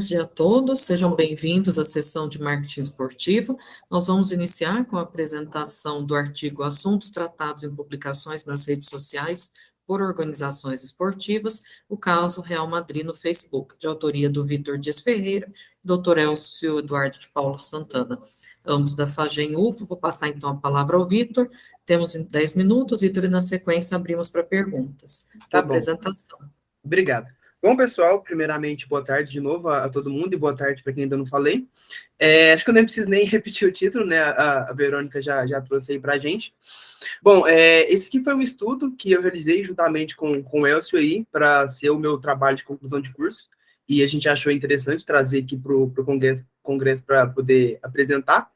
Dia a todos, sejam bem-vindos à sessão de marketing esportivo. Nós vamos iniciar com a apresentação do artigo Assuntos tratados em publicações nas redes sociais por organizações esportivas, o caso Real Madrid no Facebook, de autoria do Vitor Dias Ferreira e Dr. Elcio Eduardo de Paula Santana, ambos da Fagem UFO. Vou passar então a palavra ao Vitor. Temos 10 minutos, Vitor, e na sequência abrimos para perguntas. Tá bom. Apresentação. Obrigado. Bom, pessoal, primeiramente, boa tarde de novo a todo mundo e boa tarde para quem ainda não falei. Acho que eu nem preciso nem repetir o título, né? A Verônica já trouxe aí para a gente. Bom, esse aqui foi um estudo que eu realizei juntamente com o Elcio aí, para ser o meu trabalho de conclusão de curso, e a gente achou interessante trazer aqui para o congresso para poder apresentar.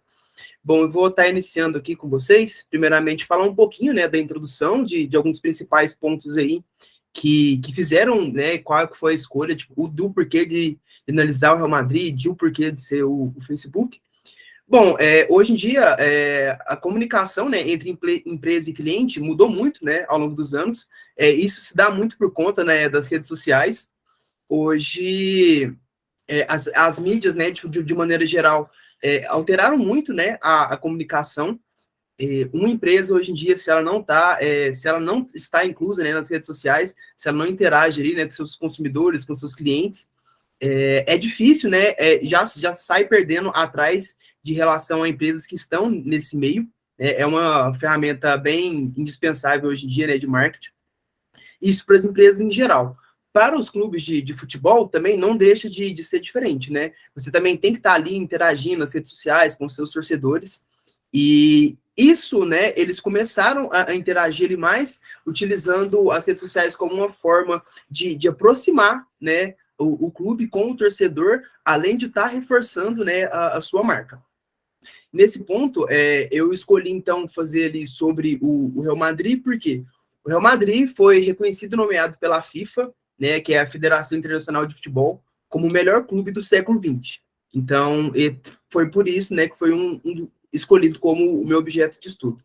Bom, eu vou estar iniciando aqui com vocês, primeiramente, falar um pouquinho, né, da introdução de alguns principais pontos aí que fizeram, né, qual foi a escolha, tipo, do porquê de analisar o Real Madrid, de o porquê de ser o Facebook. Bom, hoje em dia, a comunicação, né, entre empresa e cliente mudou muito, né, ao longo dos anos. Isso se dá muito por conta, né, das redes sociais. Hoje, as mídias, né, de maneira geral, alteraram muito, né, a comunicação. Uma empresa hoje em dia, se ela não está inclusa, né, nas redes sociais, se ela não interage ali, né, com seus consumidores, com seus clientes, é difícil, né, já sai perdendo atrás de relação a empresas que estão nesse meio, né, é uma ferramenta bem indispensável hoje em dia, né, de marketing. Isso para as empresas em geral. Para os clubes de futebol, também não deixa de ser diferente, né? Você também tem que estar ali interagindo nas redes sociais com seus torcedores, e isso, né, eles começaram a interagir ali mais, utilizando as redes sociais como uma forma de aproximar, né, o clube com o torcedor, além de estar reforçando, né, a sua marca. Nesse ponto, eu escolhi, então, fazer ali sobre o Real Madrid, porque o Real Madrid foi reconhecido e nomeado pela FIFA, né, que é a Federação Internacional de Futebol, como o melhor clube do século XX. Então, foi por isso, né, que foi escolhido como o meu objeto de estudo.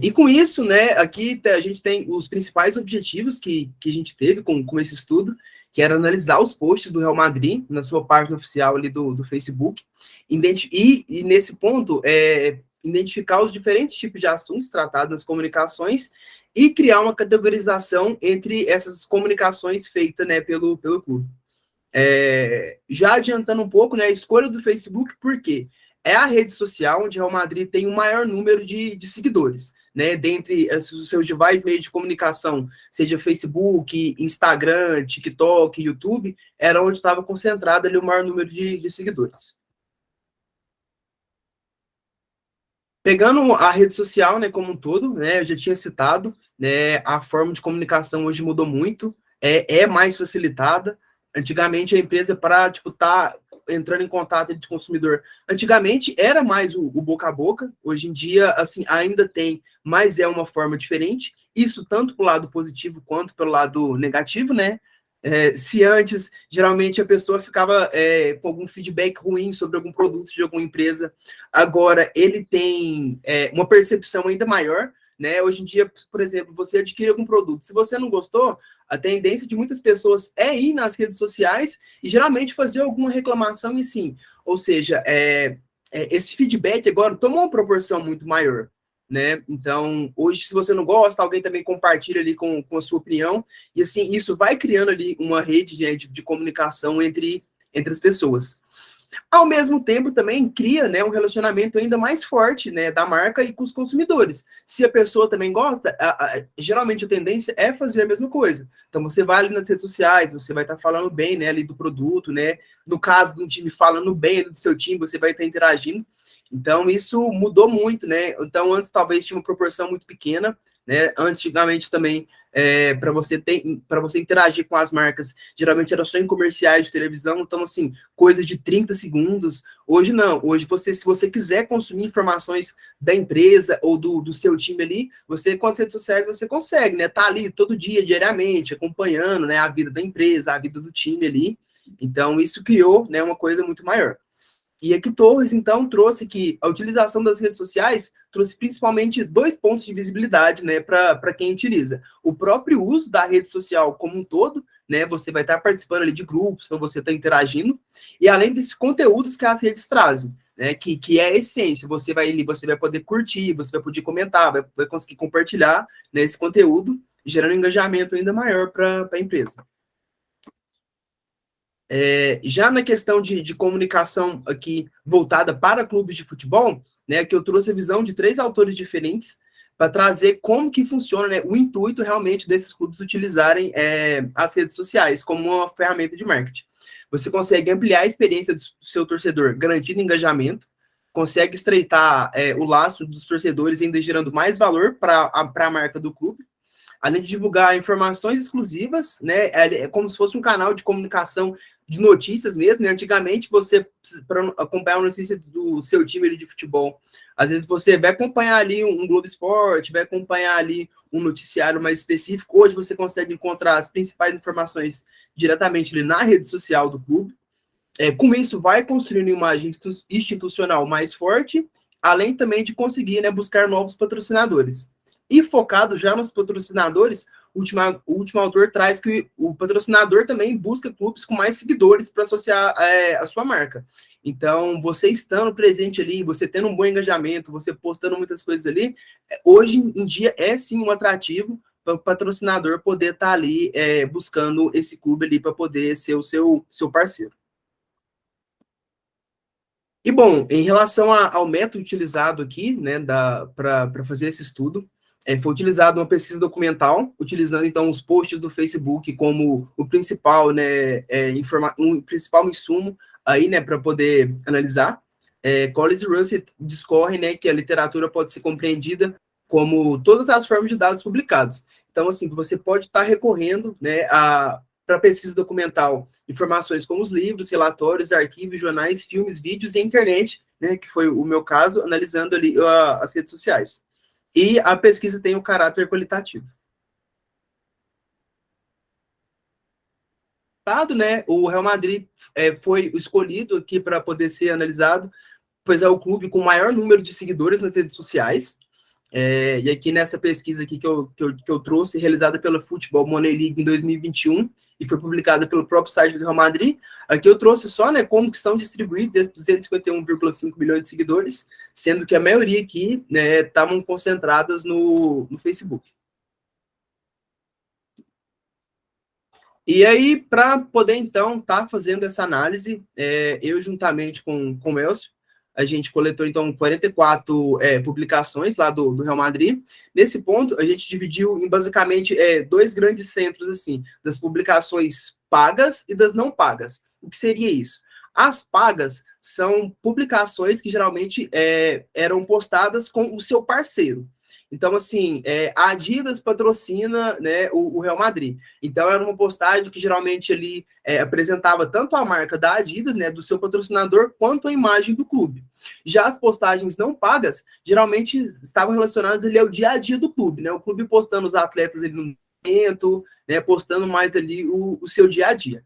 E com isso, né, aqui a gente tem os principais objetivos que a gente teve com esse estudo, que era analisar os posts do Real Madrid na sua página oficial ali do Facebook, e nesse ponto, identificar os diferentes tipos de assuntos tratados nas comunicações e criar uma categorização entre essas comunicações feitas, né, pelo clube. Já adiantando um pouco, né, a escolha do Facebook, por quê? É a rede social onde o Real Madrid tem o maior número de seguidores, né, dentre os seus demais meios de comunicação, seja Facebook, Instagram, TikTok, YouTube, era onde estava concentrado ali o maior número de seguidores. Pegando a rede social, né, como um todo, né, eu já tinha citado, né, a forma de comunicação hoje mudou muito, é mais facilitada. Antigamente, a empresa, para, tipo, tá entrando em contato com o consumidor, antigamente era mais o boca a boca, hoje em dia, assim, ainda tem, mas é uma forma diferente, isso tanto pelo lado positivo quanto pelo lado negativo, né? Se antes, geralmente, a pessoa ficava com algum feedback ruim sobre algum produto de alguma empresa, agora ele tem uma percepção ainda maior, né? Hoje em dia, por exemplo, você adquire algum produto, se você não gostou, a tendência de muitas pessoas é ir nas redes sociais e geralmente fazer alguma reclamação e sim, ou seja, esse feedback agora tomou uma proporção muito maior, né? Então, hoje, se você não gosta, alguém também compartilha ali com a sua opinião, e assim, isso vai criando ali uma rede de comunicação entre as pessoas. Ao mesmo tempo, também cria, né, um relacionamento ainda mais forte, né, da marca e com os consumidores. Se a pessoa também gosta, geralmente a tendência é fazer a mesma coisa. Então, você vai ali nas redes sociais, você vai estar falando bem, né, ali do produto, né? No caso de um time falando bem do seu time, você vai estar interagindo. Então, isso mudou muito, né? Então, antes talvez tinha uma proporção muito pequena, né? Antigamente também, para você interagir com as marcas, geralmente era só em comerciais de televisão, então, assim, coisa de 30 segundos. Hoje não, hoje se você quiser consumir informações da empresa ou do seu time ali, você com as redes sociais você consegue, né? Tá ali todo dia, diariamente, acompanhando, né, a vida da empresa, a vida do time ali. Então, isso criou, né, uma coisa muito maior. E aqui Torres, então, trouxe que a utilização das redes sociais trouxe principalmente 2 pontos de visibilidade, né, para quem utiliza. O próprio uso da rede social como um todo, né, você vai estar participando ali de grupos, então você está interagindo, e além desses conteúdos que as redes trazem, né, que é a essência, você vai ali, você vai poder curtir, você vai poder comentar, vai conseguir compartilhar, né, esse conteúdo, gerando engajamento ainda maior para a empresa. Já na questão de comunicação aqui voltada para clubes de futebol, né, que eu trouxe a visão de 3 autores diferentes para trazer como que funciona, né, o intuito realmente desses clubes utilizarem as redes sociais como uma ferramenta de marketing. Você consegue ampliar a experiência do seu torcedor, garantindo engajamento, consegue estreitar o laço dos torcedores, ainda gerando mais valor para a marca do clube, além de divulgar informações exclusivas, né? É como se fosse um canal de comunicação de notícias mesmo, né? Antigamente, você, para acompanhar a notícia do seu time de futebol, às vezes você vai acompanhar ali um Globo Esporte, vai acompanhar ali um noticiário mais específico. Hoje você consegue encontrar as principais informações diretamente ali na rede social do clube. Com isso, vai construindo uma imagem institucional mais forte, além também de conseguir, né, buscar novos patrocinadores. E focado já nos patrocinadores, o último autor traz que o patrocinador também busca clubes com mais seguidores para associar a sua marca. Então, você estando presente ali, você tendo um bom engajamento, você postando muitas coisas ali, hoje em dia é sim um atrativo para o patrocinador poder estar ali buscando esse clube ali para poder ser o seu parceiro. E, bom, em relação ao método utilizado aqui, né, para fazer esse estudo, foi utilizado uma pesquisa documental, utilizando, então, os posts do Facebook como o principal, né, um principal insumo aí, né, para poder analisar. Collins e Russell discorrem, né, que a literatura pode ser compreendida como todas as formas de dados publicados. Então, assim, você pode estar recorrendo, né, para pesquisa documental, informações como os livros, relatórios, arquivos, jornais, filmes, vídeos e internet, né, que foi o meu caso, analisando ali as redes sociais. E a pesquisa tem um caráter qualitativo. Né, o Real Madrid foi escolhido aqui para poder ser analisado, pois é o clube com o maior número de seguidores nas redes sociais. E aqui nessa pesquisa aqui que eu trouxe, realizada pela Football Money League em 2021, e foi publicada pelo próprio site do Real Madrid, aqui eu trouxe só, né, como que são distribuídos esses 251,5 milhões de seguidores, sendo que a maioria aqui, né, estavam concentradas no Facebook. E aí, para poder, então, estar fazendo essa análise, eu, juntamente com o Elcio, a gente coletou, então, 44 publicações lá do Real Madrid. Nesse ponto, a gente dividiu em, basicamente, 2 grandes centros, assim, das publicações pagas e das não pagas. O que seria isso? As pagas são publicações que, geralmente, eram postadas com o seu parceiro. Então, assim, a Adidas patrocina, né, o Real Madrid. Então, era uma postagem que geralmente ele apresentava tanto a marca da Adidas, né, do seu patrocinador, quanto a imagem do clube. Já as postagens não pagas, geralmente estavam relacionadas ali ao dia a dia do clube, né, o clube postando os atletas ali no momento, né, postando mais ali o seu dia a dia.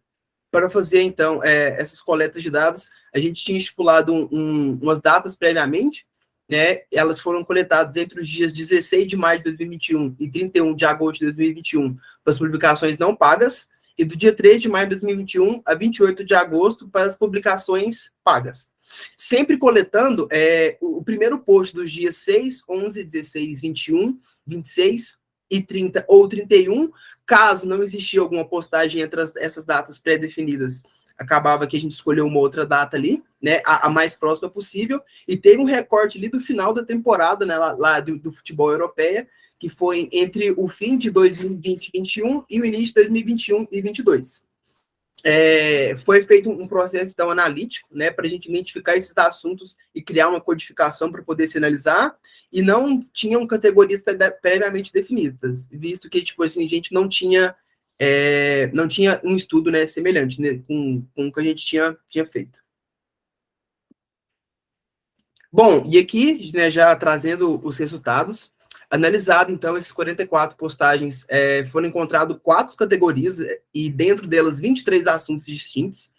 Para fazer, então, essas coletas de dados, a gente tinha estipulado umas datas previamente, né, elas foram coletadas entre os dias 16 de maio de 2021 e 31 de agosto de 2021 para as publicações não pagas, e do dia 3 de maio de 2021 a 28 de agosto para as publicações pagas. Sempre coletando o primeiro post dos dias 6, 11, 16, 21, 26 e 30 ou 31, caso não existia alguma postagem entre essas datas pré-definidas, acabava que a gente escolheu uma outra data ali, né, a mais próxima possível, e teve um recorte ali do final da temporada, né, lá do futebol europeia, que foi entre o fim de 2020 e 2021 e o início de 2021 e 2022. Foi feito um processo, então, analítico, né, para a gente identificar esses assuntos e criar uma codificação para poder se analisar, e não tinham categorias previamente definidas, visto que, tipo assim, a gente não tinha um estudo, né, semelhante, né, com o que a gente tinha feito. Bom, e aqui, né, já trazendo os resultados, analisado, então, esses 44 postagens, foram encontradas 4 categorias, e dentro delas 23 assuntos distintos.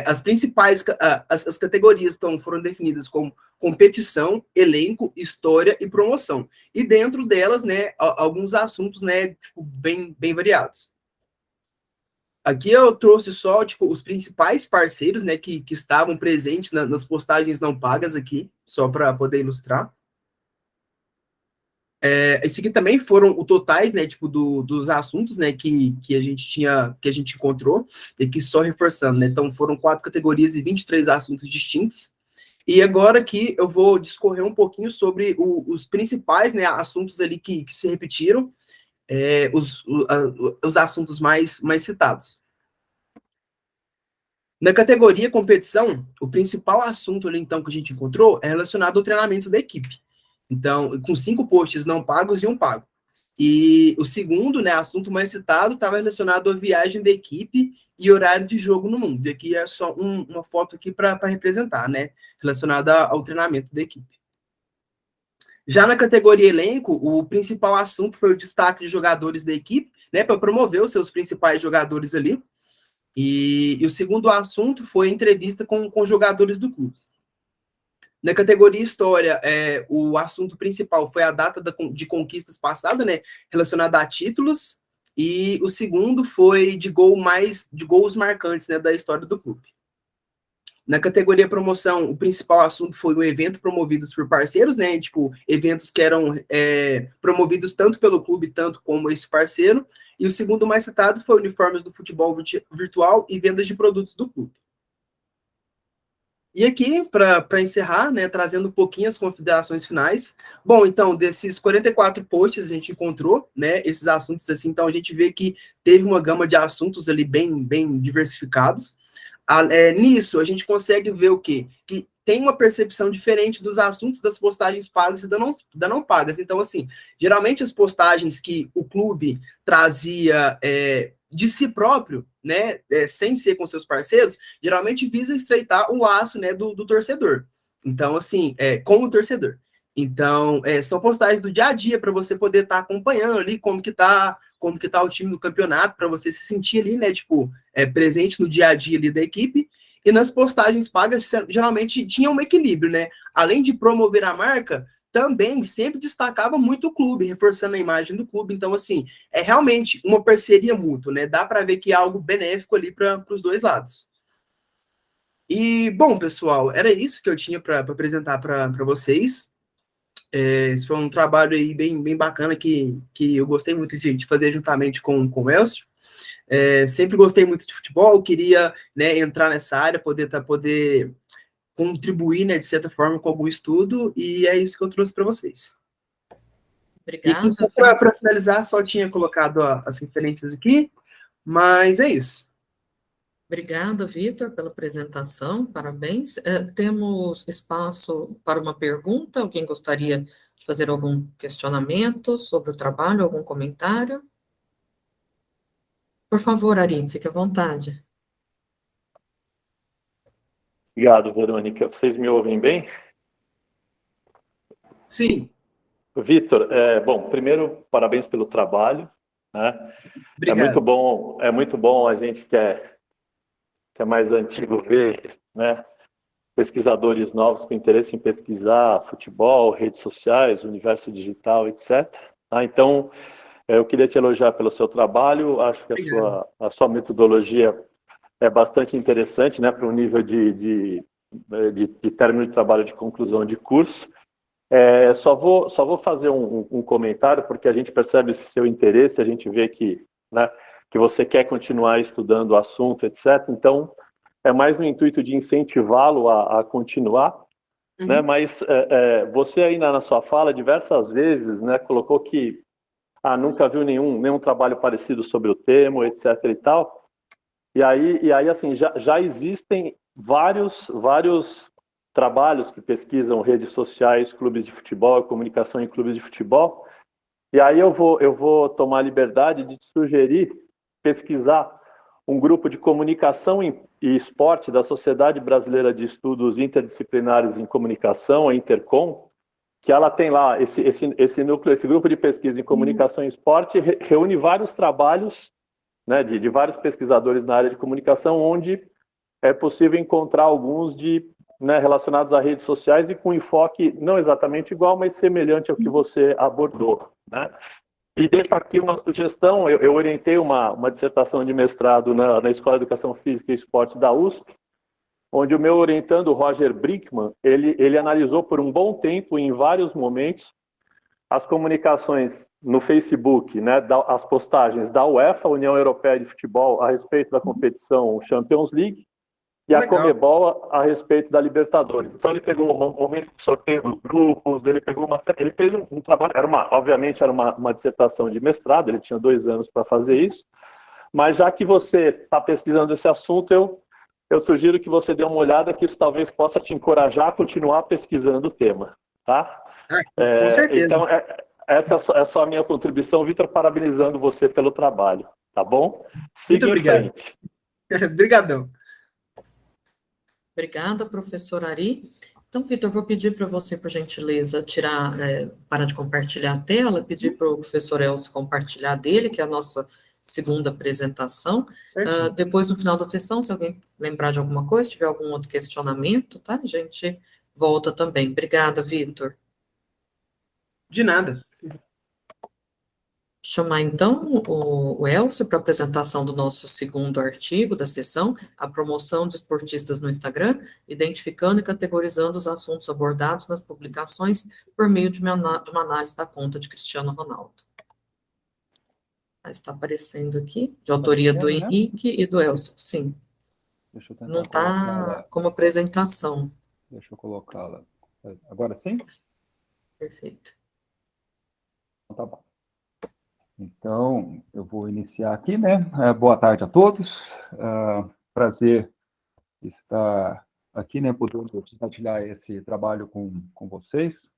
As principais as categorias foram definidas como competição, elenco, história e promoção. E dentro delas, né, alguns assuntos, né, tipo, bem variados. Aqui eu trouxe só, tipo, os principais parceiros, né, que estavam presentes nas postagens não pagas aqui, só para poder ilustrar. Esse aqui também foram os totais, né, tipo, dos assuntos, né, que a gente encontrou, e aqui só reforçando, né, então foram 4 categorias e 23 assuntos distintos. E agora aqui eu vou discorrer um pouquinho sobre os principais, né, assuntos ali que se repetiram, os assuntos mais citados. Na categoria competição, o principal assunto ali, então, que a gente encontrou é relacionado ao treinamento da equipe. Então, com 5 posts não pagos e 1 pago. E o segundo, né, assunto mais citado, estava relacionado à viagem da equipe e horário de jogo no mundo. E aqui é só uma foto aqui para representar, né, relacionada ao treinamento da equipe. Já na categoria elenco, o principal assunto foi o destaque de jogadores da equipe, né, para promover os seus principais jogadores ali. E o segundo assunto foi a entrevista com jogadores do clube. Na categoria História, o assunto principal foi a data de conquistas passadas, né, relacionada a títulos, e o segundo foi de gols marcantes, né, da história do clube. Na categoria Promoção, o principal assunto foi o evento promovidos por parceiros, né, tipo, eventos que eram promovidos tanto pelo clube, tanto como esse parceiro, e o segundo mais citado foi uniformes do futebol virtual e vendas de produtos do clube. E aqui, para encerrar, né, trazendo um pouquinho as considerações finais. Bom, então, desses 44 posts a gente encontrou, né, esses assuntos assim, então a gente vê que teve uma gama de assuntos ali bem diversificados. Nisso, a gente consegue ver o quê? Que tem uma percepção diferente dos assuntos das postagens pagas e da não pagas. Então, assim, geralmente as postagens que o clube trazia de si próprio, né, sem ser com seus parceiros, geralmente visa estreitar o laço, né, do torcedor. Então, assim, com o torcedor. Então, são postagens do dia a dia para você poder estar acompanhando ali como que tá o time no campeonato, para você se sentir ali, né, tipo, presente no dia a dia ali da equipe. E nas postagens pagas, geralmente tinha um equilíbrio, né? Além de promover a marca, também sempre destacava muito o clube, reforçando a imagem do clube. Então, assim, é realmente uma parceria mútua, né? Dá para ver que é algo benéfico ali para os dois lados. E, bom, pessoal, era isso que eu tinha para apresentar para vocês. Esse foi um trabalho aí bem bacana que eu gostei muito de fazer juntamente com o Elcio. Sempre gostei muito de futebol, queria, né, entrar nessa área, poder contribuir, né, de certa forma com algum estudo, e é isso que eu trouxe para vocês. Obrigada. E só para finalizar, só tinha colocado as referências aqui, mas é isso. Obrigada, Vitor, pela apresentação, parabéns. Temos espaço para uma pergunta? Alguém gostaria de fazer algum questionamento sobre o trabalho, algum comentário? Por favor, Ari, fique à vontade. Obrigado, Verônica. Vocês me ouvem bem? Sim. Vitor, bom, primeiro, parabéns pelo trabalho, né? Obrigado. É muito bom a gente que é mais antigo ver, né, pesquisadores novos com interesse em pesquisar futebol, redes sociais, universo digital, etc. Então, eu queria te elogiar pelo seu trabalho, acho que a sua metodologia é bastante interessante, né, para um nível de término de trabalho de conclusão de curso. Só vou fazer um comentário, porque a gente percebe esse seu interesse, a gente vê que, né, que você quer continuar estudando o assunto, etc. Então, é mais no intuito de incentivá-lo a continuar, né? Mas você aí na sua fala, diversas vezes, né, colocou que nunca viu nenhum trabalho parecido sobre o tema, etc. e tal. E aí assim, já existem vários trabalhos que pesquisam redes sociais, clubes de futebol, comunicação em clubes de futebol. E aí eu vou tomar a liberdade de te sugerir pesquisar um grupo de comunicação e esporte da Sociedade Brasileira de Estudos Interdisciplinares em Comunicação, a Intercom, que ela tem lá esse núcleo, esse grupo de pesquisa em comunicação e esporte, reúne vários trabalhos, né, de vários pesquisadores na área de comunicação, onde é possível encontrar alguns relacionados a redes sociais e com enfoque não exatamente igual, mas semelhante ao que você abordou, né? E deixo aqui uma sugestão, eu orientei uma dissertação de mestrado na Escola de Educação Física e Esporte da USP, onde o meu orientando, Roger Brinkman, ele analisou por um bom tempo, em vários momentos, as comunicações no Facebook, né, as postagens da UEFA, União Europeia de Futebol, a respeito da competição Champions League, e a Conmebol a respeito da Libertadores. Então ele pegou um momento de sorteio dos grupos, ele fez um trabalho, obviamente era uma dissertação de mestrado, ele tinha 2 anos para fazer isso, mas já que você está pesquisando esse assunto, eu sugiro que você dê uma olhada, que isso talvez possa te encorajar a continuar pesquisando o tema, tá? Com certeza. Então, essa é só a minha contribuição, Vitor, parabenizando você pelo trabalho, tá bom? Muito obrigado. Obrigadão. Obrigada, professor Ari. Então, Vitor, vou pedir para você, por gentileza, parar de compartilhar a tela, pedir para o professor Elcio compartilhar dele, que é a nossa segunda apresentação. Depois, no final da sessão, se alguém lembrar de alguma coisa, tiver algum outro questionamento, tá? A gente volta também. Obrigada, Vitor. De nada. Chamar, então, o Elcio para a apresentação do nosso segundo artigo da sessão, a promoção de esportistas no Instagram, identificando e categorizando os assuntos abordados nas publicações por meio de uma análise da conta de Cristiano Ronaldo. Está aparecendo aqui, de autoria do Henrique e do Elcio, sim. Deixa eu tentar não está como apresentação. Deixa eu colocá-la. Agora sim? Perfeito. Tá bom. Então, eu vou iniciar aqui, né? Boa tarde a todos. Prazer estar aqui, né? Podendo compartilhar esse trabalho com vocês.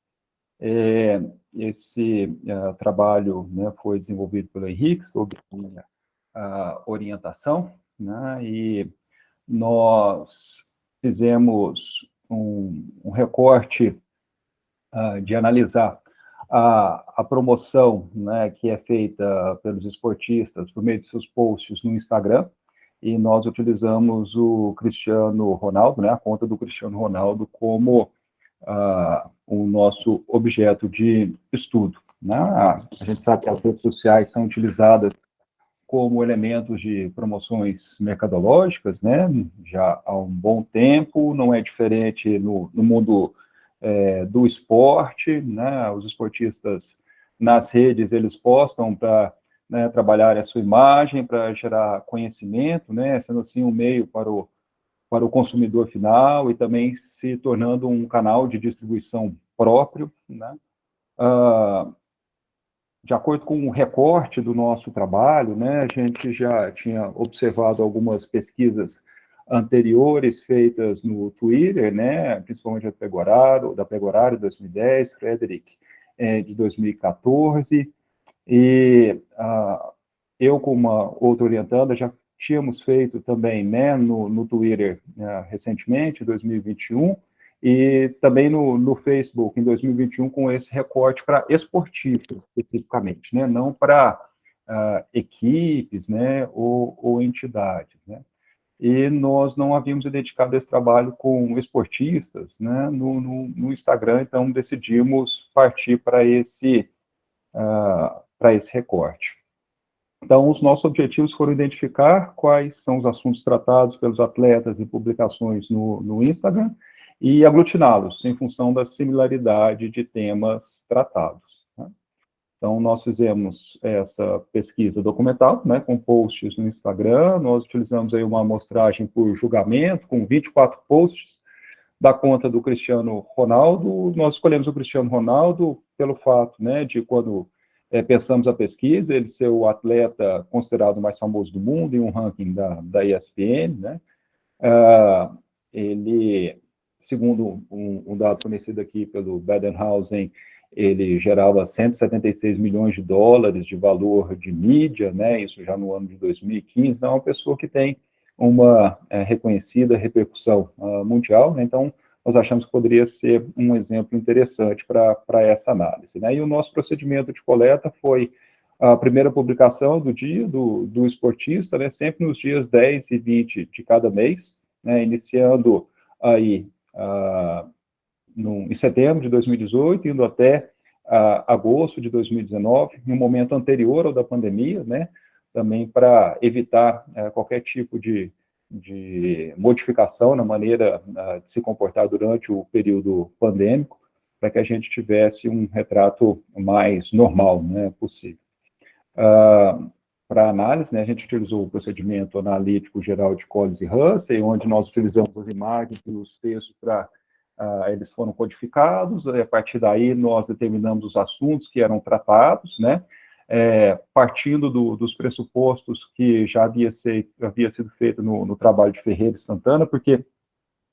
Esse trabalho, né, foi desenvolvido pelo Henrique, sob minha orientação, né? E nós fizemos um recorte de analisar a promoção, né, que é feita pelos esportistas por meio de seus posts no Instagram, e nós utilizamos o Cristiano Ronaldo, né, a conta do Cristiano Ronaldo, como o nosso objeto de estudo, né? A gente sabe que as redes sociais são utilizadas como elementos de promoções mercadológicas, né, já há um bom tempo, não é diferente no mundo do esporte, né? Os esportistas nas redes, eles postam para, né, trabalhar a sua imagem, para gerar conhecimento, né, sendo assim um meio para o consumidor final e também se tornando um canal de distribuição próprio, né? De acordo com o recorte do nosso trabalho, né, a gente já tinha observado algumas pesquisas anteriores feitas no Twitter, né, principalmente da Pegoraro, de 2010, Frederic, de 2014, e eu, com uma outra orientanda, já tínhamos feito também, né, no Twitter, recentemente, em 2021, e também no Facebook, em 2021, com esse recorte para esportistas, especificamente, né, não para equipes, né, ou entidades, né. E nós não havíamos identificado esse trabalho com esportistas, né, no Instagram, então decidimos partir para esse recorte. Então, os nossos objetivos foram identificar quais são os assuntos tratados pelos atletas em publicações no Instagram e aglutiná-los em função da similaridade de temas tratados, né? Então, nós fizemos essa pesquisa documental, né, com posts no Instagram, nós utilizamos aí uma amostragem por julgamento, com 24 posts da conta do Cristiano Ronaldo. Nós escolhemos o Cristiano Ronaldo pelo fato, né, de quando pensamos a pesquisa, ele ser o atleta considerado o mais famoso do mundo em um ranking da ESPN, né? Ele, segundo um dado fornecido aqui pelo Badenhausen, ele gerava 176 milhões de dólares de valor de mídia, né, isso já no ano de 2015, então é uma pessoa que tem uma reconhecida repercussão mundial, né, então nós achamos que poderia ser um exemplo interessante para essa análise, né, e o nosso procedimento de coleta foi a primeira publicação do dia do esportista, né, sempre nos dias 10 e 20 de cada mês, né, iniciando aí em setembro de 2018, indo até agosto de 2019, em um momento anterior ao da pandemia, né, também para evitar qualquer tipo de modificação na maneira de se comportar durante o período pandêmico, para que a gente tivesse um retrato mais normal, né, possível. Para análise, né, a gente utilizou o procedimento analítico geral de Collins e Russell, onde nós utilizamos as imagens e os textos para eles foram codificados, e a partir daí nós determinamos os assuntos que eram tratados, né, partindo dos pressupostos que já havia sido feito no trabalho de Ferreira e Santana, porque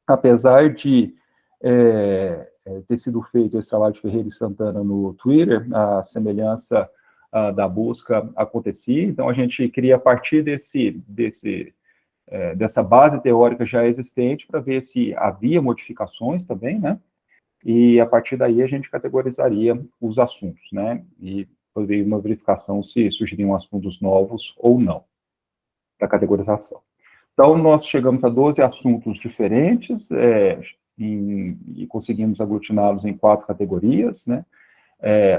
apesar de ter sido feito esse trabalho de Ferreira e Santana no Twitter, a semelhança da busca acontecia, então a gente queria partir dessa base teórica já existente para ver se havia modificações também, né, e a partir daí a gente categorizaria os assuntos, né, e fazer uma verificação se surgiriam assuntos novos ou não, para categorização. Então, nós chegamos a 12 assuntos diferentes, e conseguimos aglutiná-los em 4 categorias, né,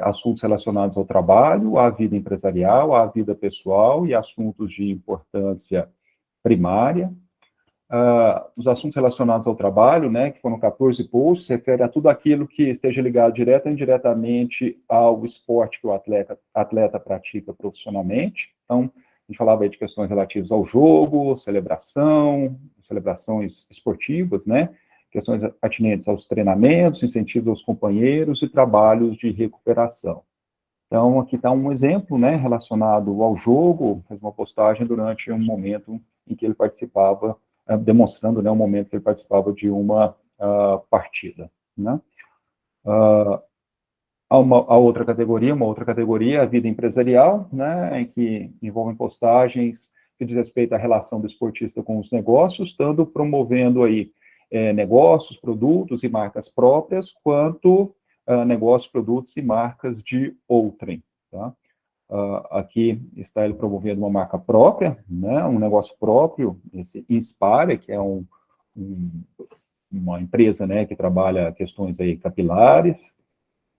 assuntos relacionados ao trabalho, à vida empresarial, à vida pessoal e assuntos de importância primária. Os assuntos relacionados ao trabalho, né, que foram 14 posts, refere a tudo aquilo que esteja ligado direta ou indiretamente ao esporte que o atleta pratica profissionalmente. Então, a gente falava aí de questões relativas ao jogo, celebrações esportivas, né, questões atinentes aos treinamentos, incentivos aos companheiros e trabalhos de recuperação. Então, aqui está um exemplo, né, relacionado ao jogo, fez uma postagem durante um momento em que ele participava, demonstrando, né, um momento que ele participava de uma partida, né. Uma outra categoria, a vida empresarial, né, em que envolvem postagens que diz respeito à relação do esportista com os negócios, tanto promovendo aí negócios, produtos e marcas próprias, quanto negócios, produtos e marcas de outrem, tá? Aqui está ele promovendo uma marca própria, né, um negócio próprio, esse Inspire, que é uma empresa, né, que trabalha questões aí capilares,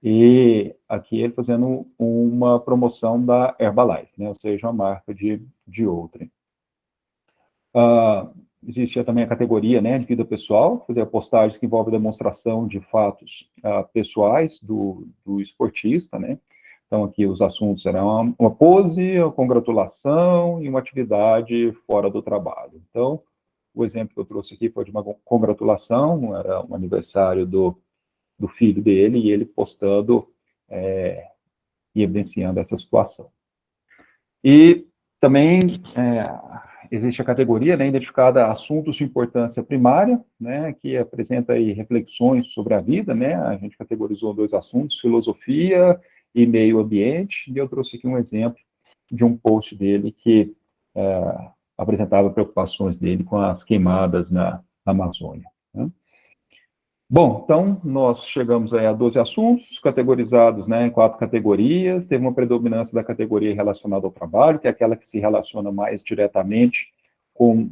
e aqui ele fazendo uma promoção da Herbalife, né, ou seja, uma marca de outrem. Existe também a categoria, né, de vida pessoal, fazer postagens que envolvem demonstração de fatos pessoais do esportista, né. Então, aqui os assuntos serão uma pose, uma congratulação e uma atividade fora do trabalho. Então, o exemplo que eu trouxe aqui foi de uma congratulação, era um aniversário do filho dele, e ele postando e evidenciando essa situação. E também existe a categoria, né, identificada assuntos de importância primária, né, que apresenta aí reflexões sobre a vida, né, a gente categorizou 2 assuntos, filosofia e meio ambiente, e eu trouxe aqui um exemplo de um post dele que apresentava preocupações dele com as queimadas na Amazônia, né. Bom, então, nós chegamos aí a 12 assuntos, categorizados, né, em 4 categorias, teve uma predominância da categoria relacionada ao trabalho, que é aquela que se relaciona mais diretamente com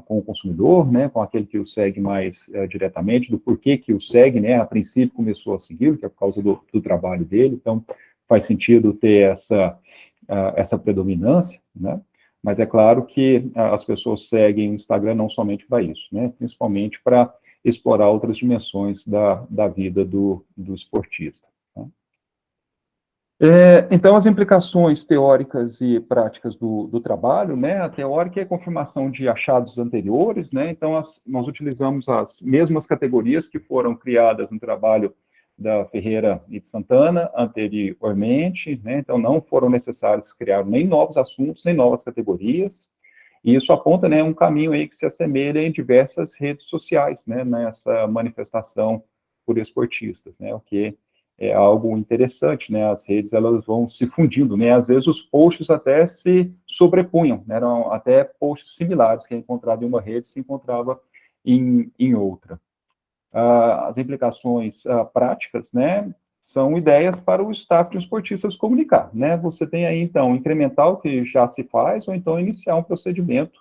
com o consumidor, né, com aquele que o segue mais diretamente, do porquê que o segue, né, a princípio começou a segui-lo, que é por causa do trabalho dele, então faz sentido ter essa predominância, né, mas é claro que as pessoas seguem o Instagram não somente para isso, né, principalmente para explorar outras dimensões da vida do esportista. Tá? Então, as implicações teóricas e práticas do trabalho, né, a teórica é a confirmação de achados anteriores, né, então nós utilizamos as mesmas categorias que foram criadas no trabalho da Ferreira e de Santana anteriormente, né, então não foram necessários criar nem novos assuntos, nem novas categorias. E isso aponta, né, um caminho aí que se assemelha em diversas redes sociais, né, nessa manifestação por esportistas, né, o que é algo interessante, né, as redes elas vão se fundindo, né, às vezes os posts até se sobrepunham, né, eram até posts similares que é encontrado em uma rede se encontrava em outra. As implicações práticas, né, são ideias para o staff de esportistas se comunicar, né? Você tem aí, então, incrementar o que já se faz, ou então iniciar um procedimento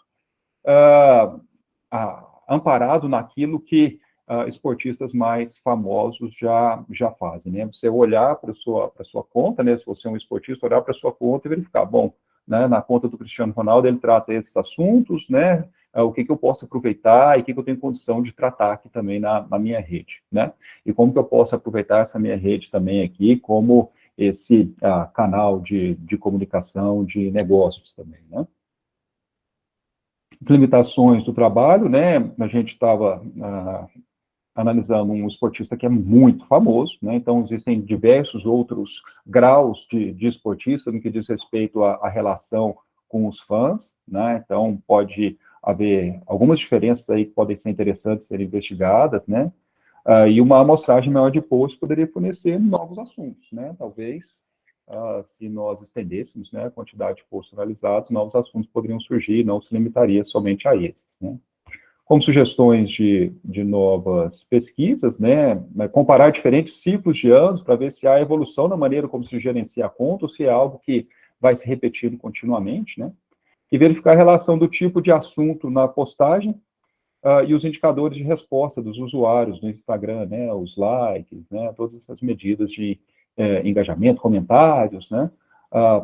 amparado naquilo que esportistas mais famosos já fazem, né? Você olhar para a sua conta, né? Se você é um esportista, olhar para a sua conta e verificar, bom, né, na conta do Cristiano Ronaldo ele trata esses assuntos, né? O que eu posso aproveitar e o que eu tenho condição de tratar aqui também na minha rede, né? E como que eu posso aproveitar essa minha rede também aqui como esse canal de comunicação de negócios também, né? As limitações do trabalho, né? A gente estava analisando um esportista que é muito famoso, né? Então existem diversos outros graus de esportista no que diz respeito à relação com os fãs, né? Então pode haver algumas diferenças aí que podem ser interessantes serem investigadas, né? E uma amostragem maior de posts poderia fornecer novos assuntos, né? Talvez, se nós estendêssemos, né, a quantidade de posts analisados, novos assuntos poderiam surgir, não se limitaria somente a esses, né? Como sugestões de novas pesquisas, né, comparar diferentes ciclos de anos para ver se há evolução na maneira como se gerencia a conta ou se é algo que vai se repetindo continuamente, né? E verificar a relação do tipo de assunto na postagem e os indicadores de resposta dos usuários no Instagram, né, os likes, né, todas essas medidas de engajamento, comentários, né,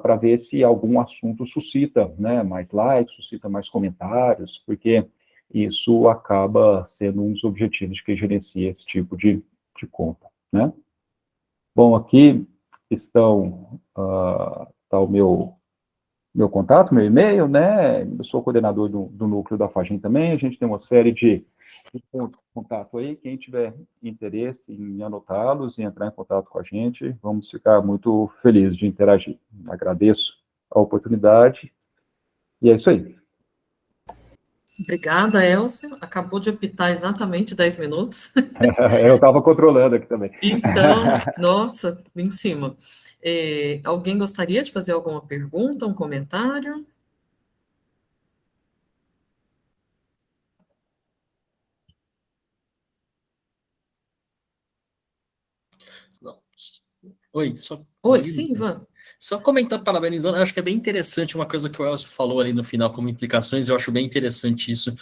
para ver se algum assunto suscita, né, mais likes, suscita mais comentários, porque isso acaba sendo um dos objetivos de quem gerencia esse tipo de conta, né. Bom, aqui está o meu contato, meu e-mail, né? Eu sou coordenador do núcleo da Fagem também. A gente tem uma série de pontos de contato aí. Quem tiver interesse em anotá-los e entrar em contato com a gente, vamos ficar muito felizes de interagir. Agradeço a oportunidade e é isso aí. Obrigada, Elcio. Acabou de apitar exatamente 10 minutos. Eu estava controlando aqui também. Então, nossa, em cima. Alguém gostaria de fazer alguma pergunta, um comentário? Não. Oi, só. Oi, sim, Ivan. Só comentando, parabenizando, eu acho que é bem interessante uma coisa que o Elcio falou ali no final como implicações, eu acho bem interessante isso,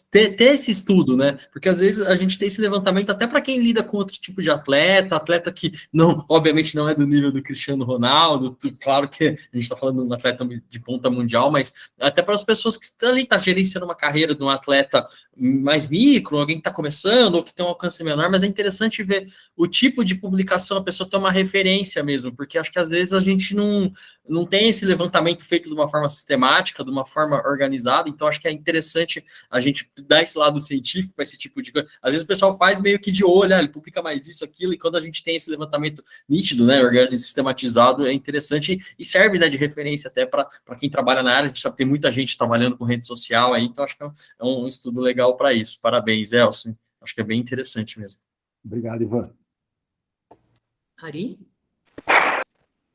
ter esse estudo, né? Porque às vezes a gente tem esse levantamento até para quem lida com outro tipo de atleta que não, obviamente não é do nível do Cristiano Ronaldo, claro que a gente está falando de um atleta de ponta mundial, mas até para as pessoas que estão ali, gerenciando uma carreira de um atleta mais micro, alguém que está começando ou que tem um alcance menor, mas é interessante ver o tipo de publicação, a pessoa ter uma referência mesmo, porque acho que às vezes a gente não tem esse levantamento feito de uma forma sistemática, de uma forma organizada, então acho que é interessante a gente dar esse lado científico para esse tipo de coisa. Às vezes o pessoal faz meio que de olho, ele publica mais isso, aquilo, e quando a gente tem esse levantamento nítido, né, organizado, sistematizado, é interessante e serve, né, de referência até para quem trabalha na área. A gente sabe que tem muita gente trabalhando com rede social aí, então acho que é um estudo legal para isso. Parabéns, Elcio. Acho que é bem interessante mesmo. Obrigado, Ivan. Ari?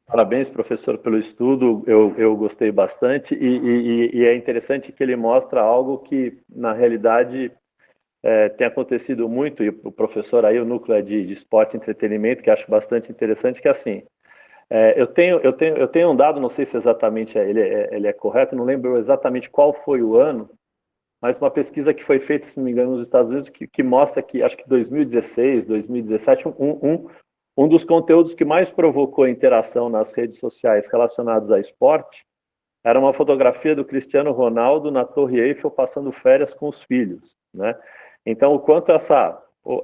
Parabéns, professor, pelo estudo, eu gostei bastante e é interessante que ele mostra algo que, na realidade, tem acontecido muito, e o professor aí, o núcleo é de esporte e entretenimento, que acho bastante interessante, que é assim, eu tenho um dado, não sei se exatamente ele é correto, não lembro exatamente qual foi o ano, mas uma pesquisa que foi feita, se não me engano, nos Estados Unidos, que mostra que, acho que 2016, 2017, um dos conteúdos que mais provocou interação nas redes sociais relacionados a esporte era uma fotografia do Cristiano Ronaldo na Torre Eiffel passando férias com os filhos, né? Então, o quanto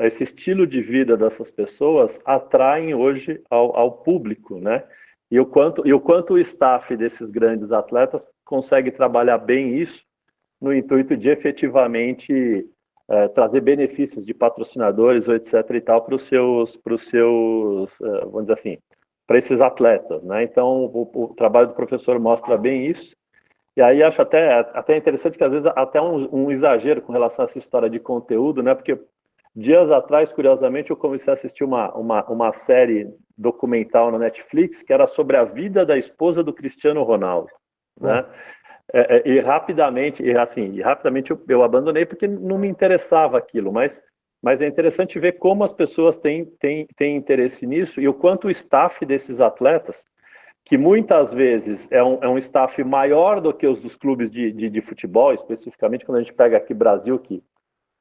esse estilo de vida dessas pessoas atraem hoje ao público, né? E o quanto o staff desses grandes atletas consegue trabalhar bem isso no intuito de efetivamente trazer benefícios de patrocinadores ou etc e tal para os seus vamos dizer assim, para esses atletas, né? Então o trabalho do professor mostra bem isso. E aí acho até interessante que às vezes até um exagero com relação a essa história de conteúdo, né? Porque dias atrás, curiosamente, eu comecei a assistir uma série documental na Netflix que era sobre a vida da esposa do Cristiano Ronaldo, né? E rapidamente eu abandonei porque não me interessava aquilo, mas é interessante ver como as pessoas têm interesse nisso e o quanto o staff desses atletas que muitas vezes é um staff maior do que os dos clubes de futebol, especificamente quando a gente pega aqui Brasil, que,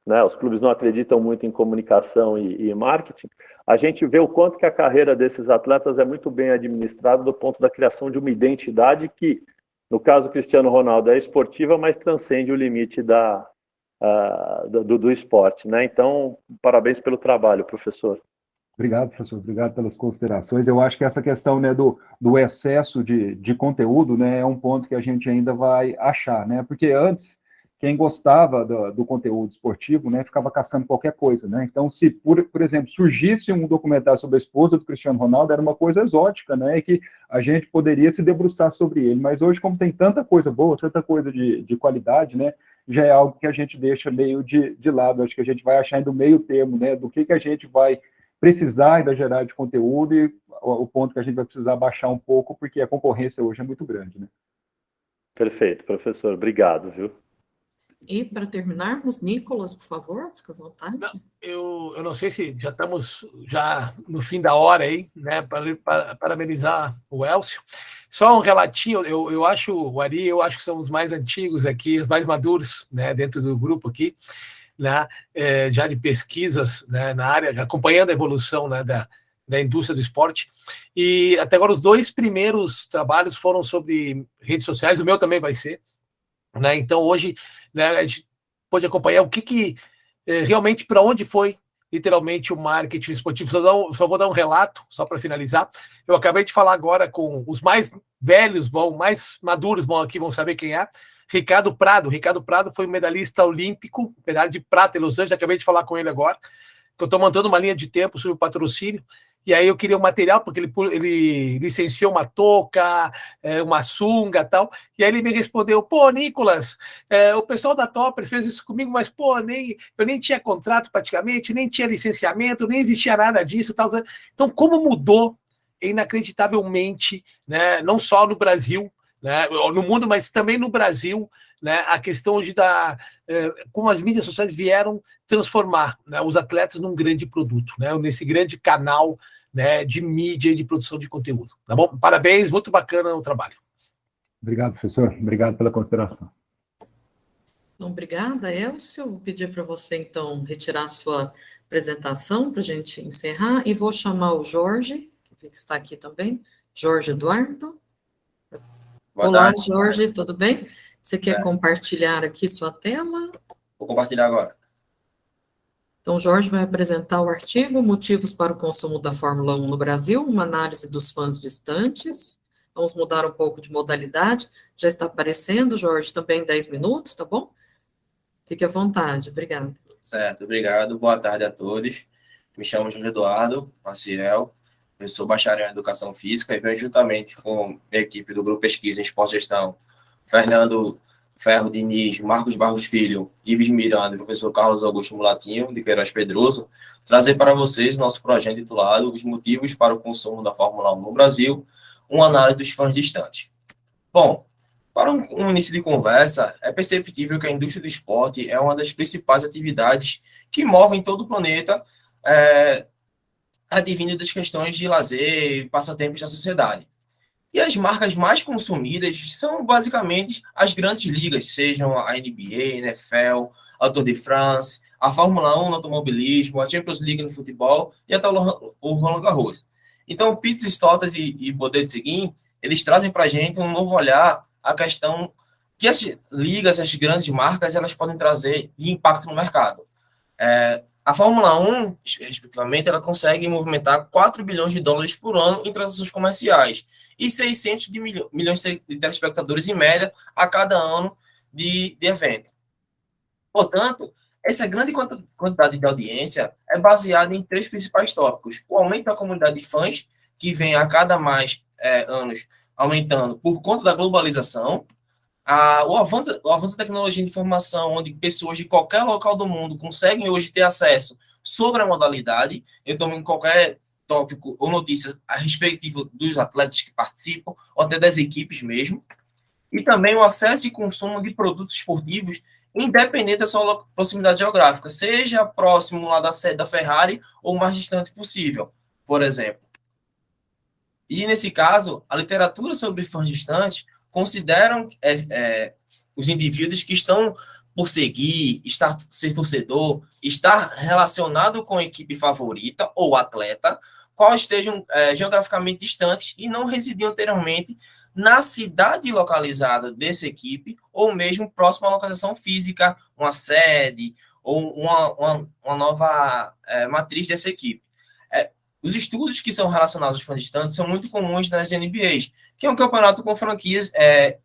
né, os clubes não acreditam muito em comunicação e marketing, a gente vê o quanto que a carreira desses atletas é muito bem administrada do ponto da criação de uma identidade que, no caso Cristiano Ronaldo, é esportiva, mas transcende o limite do esporte, né? Então, parabéns pelo trabalho, professor. Obrigado, professor. Obrigado pelas considerações. Eu acho que essa questão, né, do excesso de conteúdo, né, é um ponto que a gente ainda vai achar, né? Porque antes, quem gostava do conteúdo esportivo, né, ficava caçando qualquer coisa, né? Então, se, por exemplo, surgisse um documentário sobre a esposa do Cristiano Ronaldo, era uma coisa exótica, né? E que a gente poderia se debruçar sobre ele. Mas hoje, como tem tanta coisa boa, tanta coisa de qualidade, né, já é algo que a gente deixa meio de lado. Acho que a gente vai achar ainda o meio termo, né? Do que a gente vai precisar ainda gerar de conteúdo e o ponto que a gente vai precisar baixar um pouco, porque a concorrência hoje é muito grande, né? Perfeito, professor. Obrigado, viu? E para terminarmos, Nicolas, por favor, fica à vontade. Não, eu não sei se já estamos no fim da hora aí, né, para parabenizar o Elcio. Só um relatinho, eu acho, o Ari, eu acho que são os mais antigos aqui, os mais maduros, né, dentro do grupo aqui, né, já de pesquisas, né, na área, acompanhando a evolução, né, da indústria do esporte. E até agora os 2 primeiros trabalhos foram sobre redes sociais, o meu também vai ser, né? Então hoje, né, a gente pode acompanhar o que realmente, para onde foi literalmente o marketing esportivo. Só vou dar um relato, só para finalizar. Eu acabei de falar agora com os mais velhos, mais maduros vão saber quem é. Ricardo Prado foi um medalhista olímpico, medalha de prata em Los Angeles, acabei de falar com ele agora, que eu estou montando uma linha de tempo sobre o patrocínio, e aí eu queria um material, porque ele licenciou uma touca, uma sunga e tal, e aí ele me respondeu, pô, Nicolas, o pessoal da Topper fez isso comigo, mas, pô, eu nem tinha contrato praticamente, nem tinha licenciamento, nem existia nada disso, tal. Então, como mudou inacreditavelmente, né, não só no Brasil, né, no mundo, mas também no Brasil, né, a questão como as mídias sociais vieram transformar, né, os atletas num grande produto, né, nesse grande canal, né, de mídia e de produção de conteúdo. Tá bom? Parabéns, muito bacana o trabalho. Obrigado, professor. Obrigado pela consideração. Então, obrigada, Elcio. Vou pedir para você, então, retirar a sua apresentação para a gente encerrar, e vou chamar o Jorge, que está aqui também, Jorge Eduardo. Olá, Jorge, tudo bem? Você quer compartilhar aqui sua tela? Vou compartilhar agora. Então, Jorge vai apresentar o artigo Motivos para o consumo da Fórmula 1 no Brasil, uma análise dos fãs distantes. Vamos mudar um pouco de modalidade. Já está aparecendo, Jorge, também 10 minutos, tá bom? Fique à vontade, obrigada. Certo, obrigado. Boa tarde a todos. Me chamo Jorge Eduardo Maciel. Eu sou bacharel em Educação Física e venho juntamente com a equipe do Grupo Pesquisa em Esporte e Gestão, Fernando Ferro Diniz, Marcos Barros Filho, Ives Miranda e professor Carlos Augusto Mulatinho, de Queiroz Pedroso, trazer para vocês nosso projeto intitulado Os Motivos para o Consumo da Fórmula 1 no Brasil, uma análise dos fãs distantes. Bom, para um início de conversa, é perceptível que a indústria do esporte é uma das principais atividades que movem todo o planeta, advindo das questões de lazer e passatempos da sociedade. E as marcas mais consumidas são basicamente as grandes ligas, sejam a NBA, a NFL, a Tour de France, a Fórmula 1 no automobilismo, a Champions League no futebol e até o Roland Garros. Então, Pitts, Stottas e Poder de Seguin, eles trazem para a gente um novo olhar à questão que as ligas, as grandes marcas, elas podem trazer de impacto no mercado. A Fórmula 1, respectivamente, ela consegue movimentar 4 bilhões de dólares por ano em transações comerciais e 600 milhões de telespectadores em média a cada ano de evento. Portanto, essa grande quantidade de audiência é baseada em 3 principais tópicos. O aumento da comunidade de fãs, que vem a cada mais anos aumentando por conta da globalização, o avanço da tecnologia de informação, onde pessoas de qualquer local do mundo conseguem hoje ter acesso sobre a modalidade, então em qualquer tópico ou notícia a respeito dos atletas que participam, ou até das equipes mesmo, e também o acesso e consumo de produtos esportivos, independente da sua proximidade geográfica, seja próximo lá da sede da Ferrari ou o mais distante possível, por exemplo. E, nesse caso, a literatura sobre fãs distantes consideram os indivíduos que estão por seguir, ser torcedor, estar relacionado com a equipe favorita ou atleta, qual estejam geograficamente distantes e não residiam anteriormente na cidade localizada dessa equipe, ou mesmo próximo à localização física, uma sede, ou uma nova matriz dessa equipe. Os estudos que são relacionados aos fãs distantes são muito comuns nas NBAs, que é um campeonato com franquias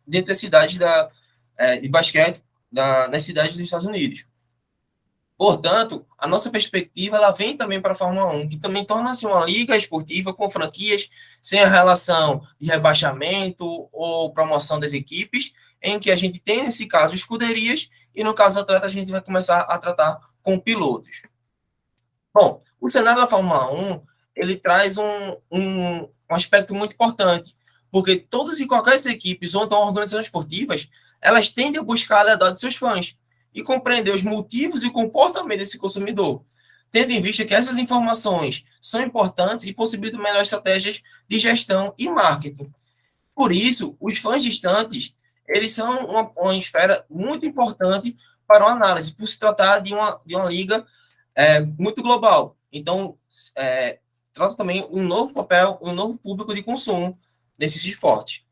dentro das cidades de basquete nas cidades dos Estados Unidos. Portanto, a nossa perspectiva ela vem também para a Fórmula 1, que também torna-se uma liga esportiva com franquias sem a relação de rebaixamento ou promoção das equipes, em que a gente tem, nesse caso, escuderias, e no caso do atleta, a gente vai começar a tratar com pilotos. Bom, o cenário da Fórmula 1, ele traz um aspecto muito importante, porque todas e qualquer equipes ou então organizações esportivas, elas tendem a buscar a lealdade de seus fãs e compreender os motivos e o comportamento desse consumidor, tendo em vista que essas informações são importantes e possibilitam melhores estratégias de gestão e marketing. Por isso, os fãs distantes, eles são uma esfera muito importante para uma análise, por se tratar de uma liga muito global. Então, trata também um novo papel, um novo público de consumo desses esportes.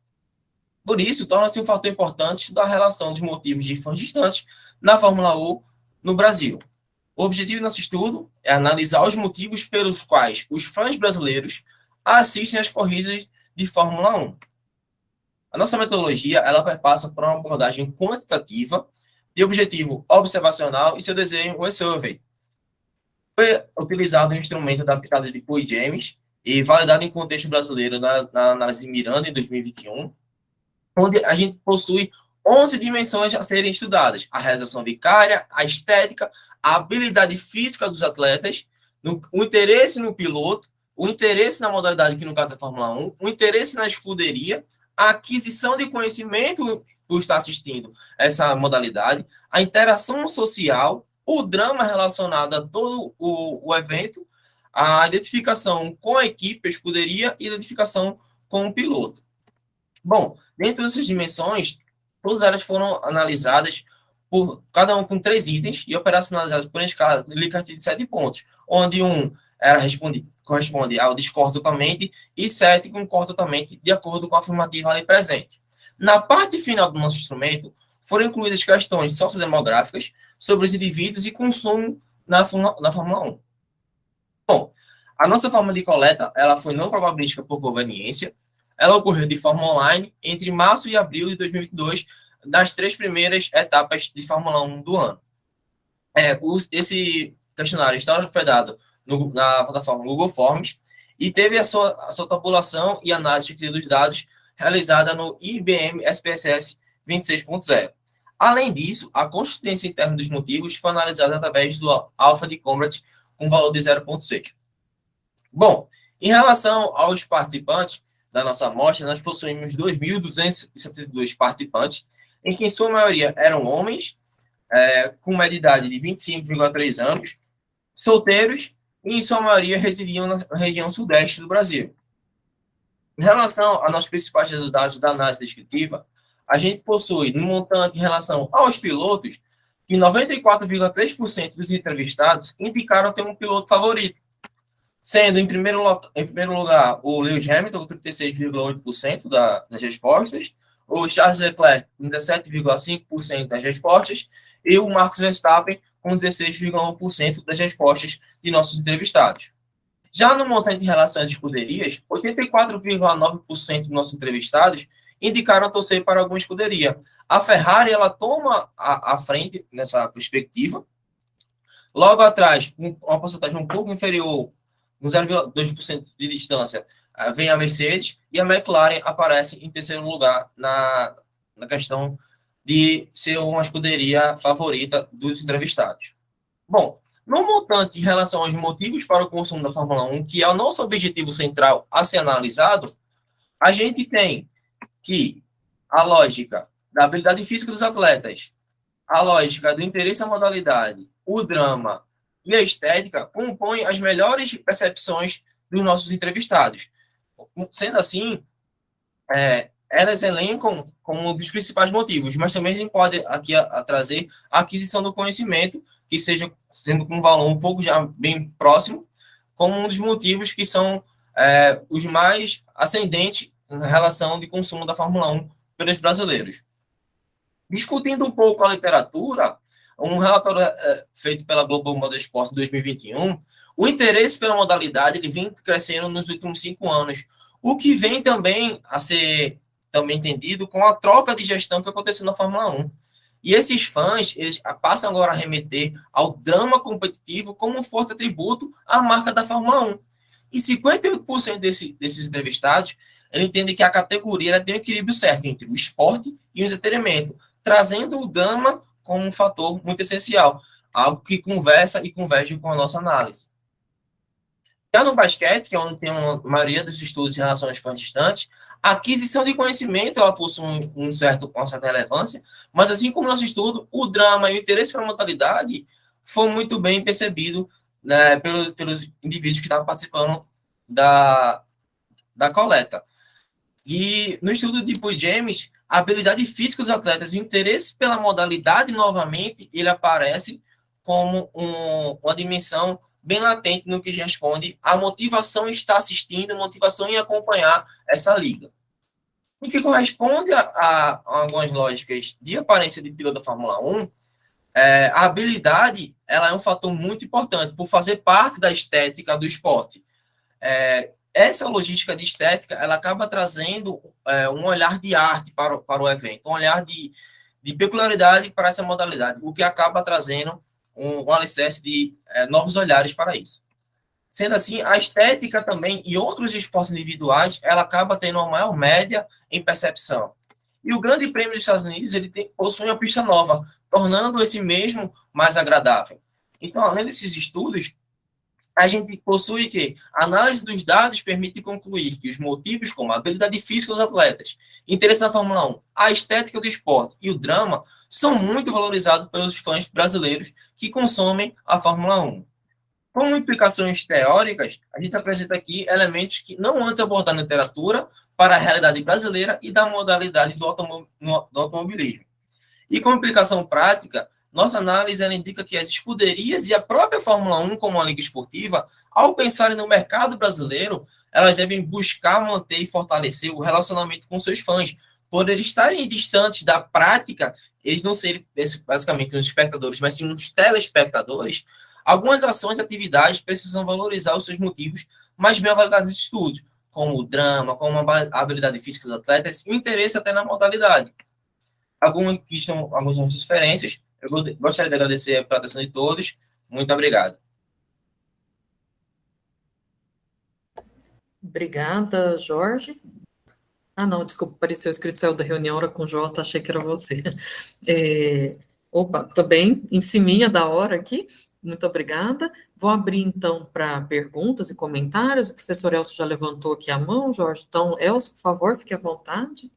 Por isso, torna-se um fator importante da relação dos motivos de fãs distantes na Fórmula 1 no Brasil. O objetivo do nosso estudo é analisar os motivos pelos quais os fãs brasileiros assistem às corridas de Fórmula 1. A nossa metodologia ela perpassa por uma abordagem quantitativa de objetivo observacional e seu desenho, o survey. Foi utilizado um instrumento adaptado de Paul James e validado em contexto brasileiro na análise de Miranda em 2021, onde a gente possui 11 dimensões a serem estudadas: a realização vicária, a estética, a habilidade física dos atletas, o interesse no piloto, o interesse na modalidade, que no caso é a Fórmula 1, o interesse na escuderia, a aquisição de conhecimento por estar assistindo essa modalidade, a interação social, o drama relacionado a todo o evento, a identificação com a equipe, a escuderia e a identificação com o piloto. Bom, dentro dessas dimensões, todas elas foram analisadas por cada um com 3 itens e operacionalizadas por uma escala de Likert de 7 pontos, onde corresponde ao discordo totalmente e 7 concorda totalmente de acordo com a afirmativa ali presente. Na parte final do nosso instrumento, foram incluídas questões sociodemográficas sobre os indivíduos e consumo na Fórmula 1. Bom, a nossa forma de coleta ela foi não probabilística por conveniência. Ela ocorreu de forma online entre março e abril de 2022, das 3 primeiras etapas de Fórmula 1 do ano. Esse questionário está hospedado na plataforma Google Forms e teve a sua tabulação e análise dos dados realizada no IBM SPSS 26.0. Além disso, a consistência interna dos motivos foi analisada através do Alpha de Comrat com valor de 0.6. Bom, em relação aos participantes da nossa amostra, nós possuímos 2.272 participantes, em que em sua maioria eram homens, com média de idade de 25,3 anos, solteiros, e em sua maioria residiam na região sudeste do Brasil. Em relação aos nossos principais resultados da análise descritiva, a gente possui, no montante em relação aos pilotos, que 94,3% dos entrevistados indicaram ter um piloto favorito, sendo em primeiro lugar o Lewis Hamilton, com 36,8% das respostas, o Charles Leclerc, com 17,5% das respostas, e o Max Verstappen, com 16,1% das respostas de nossos entrevistados. Já no montante em relação às escuderias, 84,9% dos nossos entrevistados indicaram torcer para alguma escuderia. A Ferrari, ela toma a frente nessa perspectiva. Logo atrás, uma porcentagem um pouco inferior, com 0,2% de distância, vem a Mercedes, e a McLaren aparece em terceiro lugar na questão de ser uma escuderia favorita dos entrevistados. Bom, no montante em relação aos motivos para o consumo da Fórmula 1, que é o nosso objetivo central a ser analisado, a gente tem que a lógica da habilidade física dos atletas, a lógica do interesse na modalidade, o drama e a estética compõem as melhores percepções dos nossos entrevistados. Sendo assim, elas elencam como um dos principais motivos, mas também a gente pode aqui trazer a aquisição do conhecimento, que seja sendo com um valor um pouco já bem próximo, como um dos motivos que são os mais ascendentes na relação de consumo da Fórmula 1 pelos brasileiros. Discutindo um pouco a literatura, um relatório feito pela Global Motorsport 2021, o interesse pela modalidade ele vem crescendo nos últimos 5 anos, o que vem também a ser também entendido com a troca de gestão que aconteceu na Fórmula 1. E esses fãs, eles passam agora a remeter ao drama competitivo como um forte tributo à marca da Fórmula 1. E 58% desses entrevistados, ele entende que a categoria tem um equilíbrio certo entre o esporte e o entretenimento, trazendo o drama como um fator muito essencial, algo que conversa e converge com a nossa análise. Já no basquete, que é onde tem a maioria dos estudos em relação aos fãs distantes, a aquisição de conhecimento ela possui uma certa relevância, mas assim como o nosso estudo, o drama e o interesse pela modalidade foi muito bem percebido, né, pelos indivíduos que estavam participando da coleta. E no estudo de Paul James, a habilidade física dos atletas e o interesse pela modalidade, novamente, ele aparece como uma dimensão bem latente no que responde à motivação em estar assistindo, motivação em acompanhar essa liga. O que corresponde a algumas lógicas de aparência de piloto da Fórmula 1, a habilidade ela é um fator muito importante por fazer parte da estética do esporte. Essa logística de estética ela acaba trazendo um olhar de arte para o evento, um olhar de peculiaridade para essa modalidade, o que acaba trazendo um alicerce de novos olhares para isso. Sendo assim, a estética também e outros esportes individuais, ela acaba tendo uma maior média em percepção. E o Grande Prêmio dos Estados Unidos, ele possui uma pista nova, tornando esse mesmo mais agradável. Então, além desses estudos, a gente possui que a análise dos dados permite concluir que os motivos como a habilidade física dos atletas, interesse na Fórmula 1, a estética do esporte e o drama são muito valorizados pelos fãs brasileiros que consomem a Fórmula 1. Como implicações teóricas, a gente apresenta aqui elementos que não antes abordados na literatura para a realidade brasileira e da modalidade do automobilismo. E como implicação prática, nossa análise ela indica que as escuderias e a própria Fórmula 1 como uma liga esportiva, ao pensarem no mercado brasileiro, elas devem buscar manter e fortalecer o relacionamento com seus fãs. Por eles estarem distantes da prática, eles não serem basicamente os espectadores, mas sim os telespectadores, algumas ações e atividades precisam valorizar os seus motivos mais bem avaliados nos estudos, como o drama, como a habilidade física dos atletas e o interesse até na modalidade. Algumas diferenças. Eu gostaria de agradecer a atenção de todos. Muito obrigado. Obrigada, Jorge. Ah, não, desculpa, apareceu escrito saiu da reunião, hora com J, achei que era você. Opa, tô bem, em ciminha da hora aqui, muito obrigada. Vou abrir, então, para perguntas e comentários. O professor Elcio já levantou aqui a mão, Jorge. Então, Elcio, por favor, fique à vontade.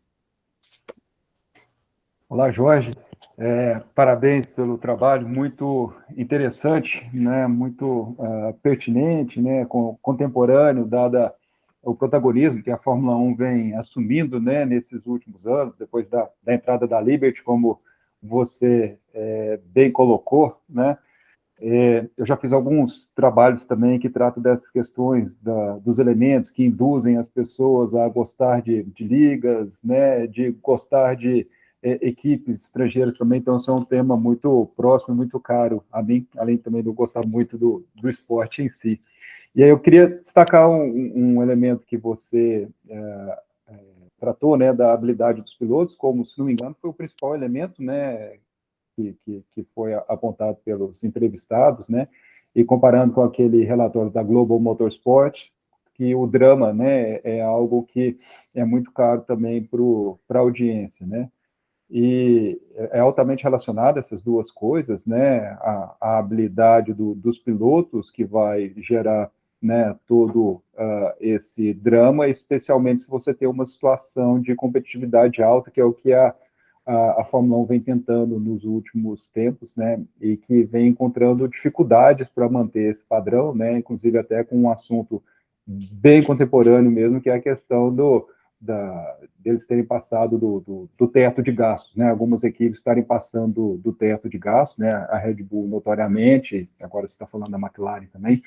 Olá, Jorge. Parabéns pelo trabalho, muito interessante, né, muito pertinente, né, contemporâneo, dada o protagonismo que a Fórmula 1 vem assumindo, né, nesses últimos anos, depois da entrada da Liberty, como você bem colocou, né. Eu já fiz alguns trabalhos também que tratam dessas questões dos elementos que induzem as pessoas a gostar de ligas, né, de gostar de equipes estrangeiras também, então isso é um tema muito próximo, muito caro a mim, além também de eu gostar muito do esporte em si. E aí eu queria destacar um elemento que você tratou, né, da habilidade dos pilotos, como, se não me engano, foi o principal elemento, né, que foi apontado pelos entrevistados, né, e comparando com aquele relatório da Global Motorsport, que o drama, né, é algo que é muito caro também para a audiência, né, e é altamente relacionado essas duas coisas, né, a habilidade dos pilotos que vai gerar, né, todo esse drama, especialmente se você tem uma situação de competitividade alta, que é o que a Fórmula 1 vem tentando nos últimos tempos, né, e que vem encontrando dificuldades para manter esse padrão, né, inclusive até com um assunto bem contemporâneo mesmo, que é a questão deles terem passado do teto de gastos, né? Algumas equipes estarem passando do teto de gastos, né? A Red Bull notoriamente, agora você está falando da McLaren também.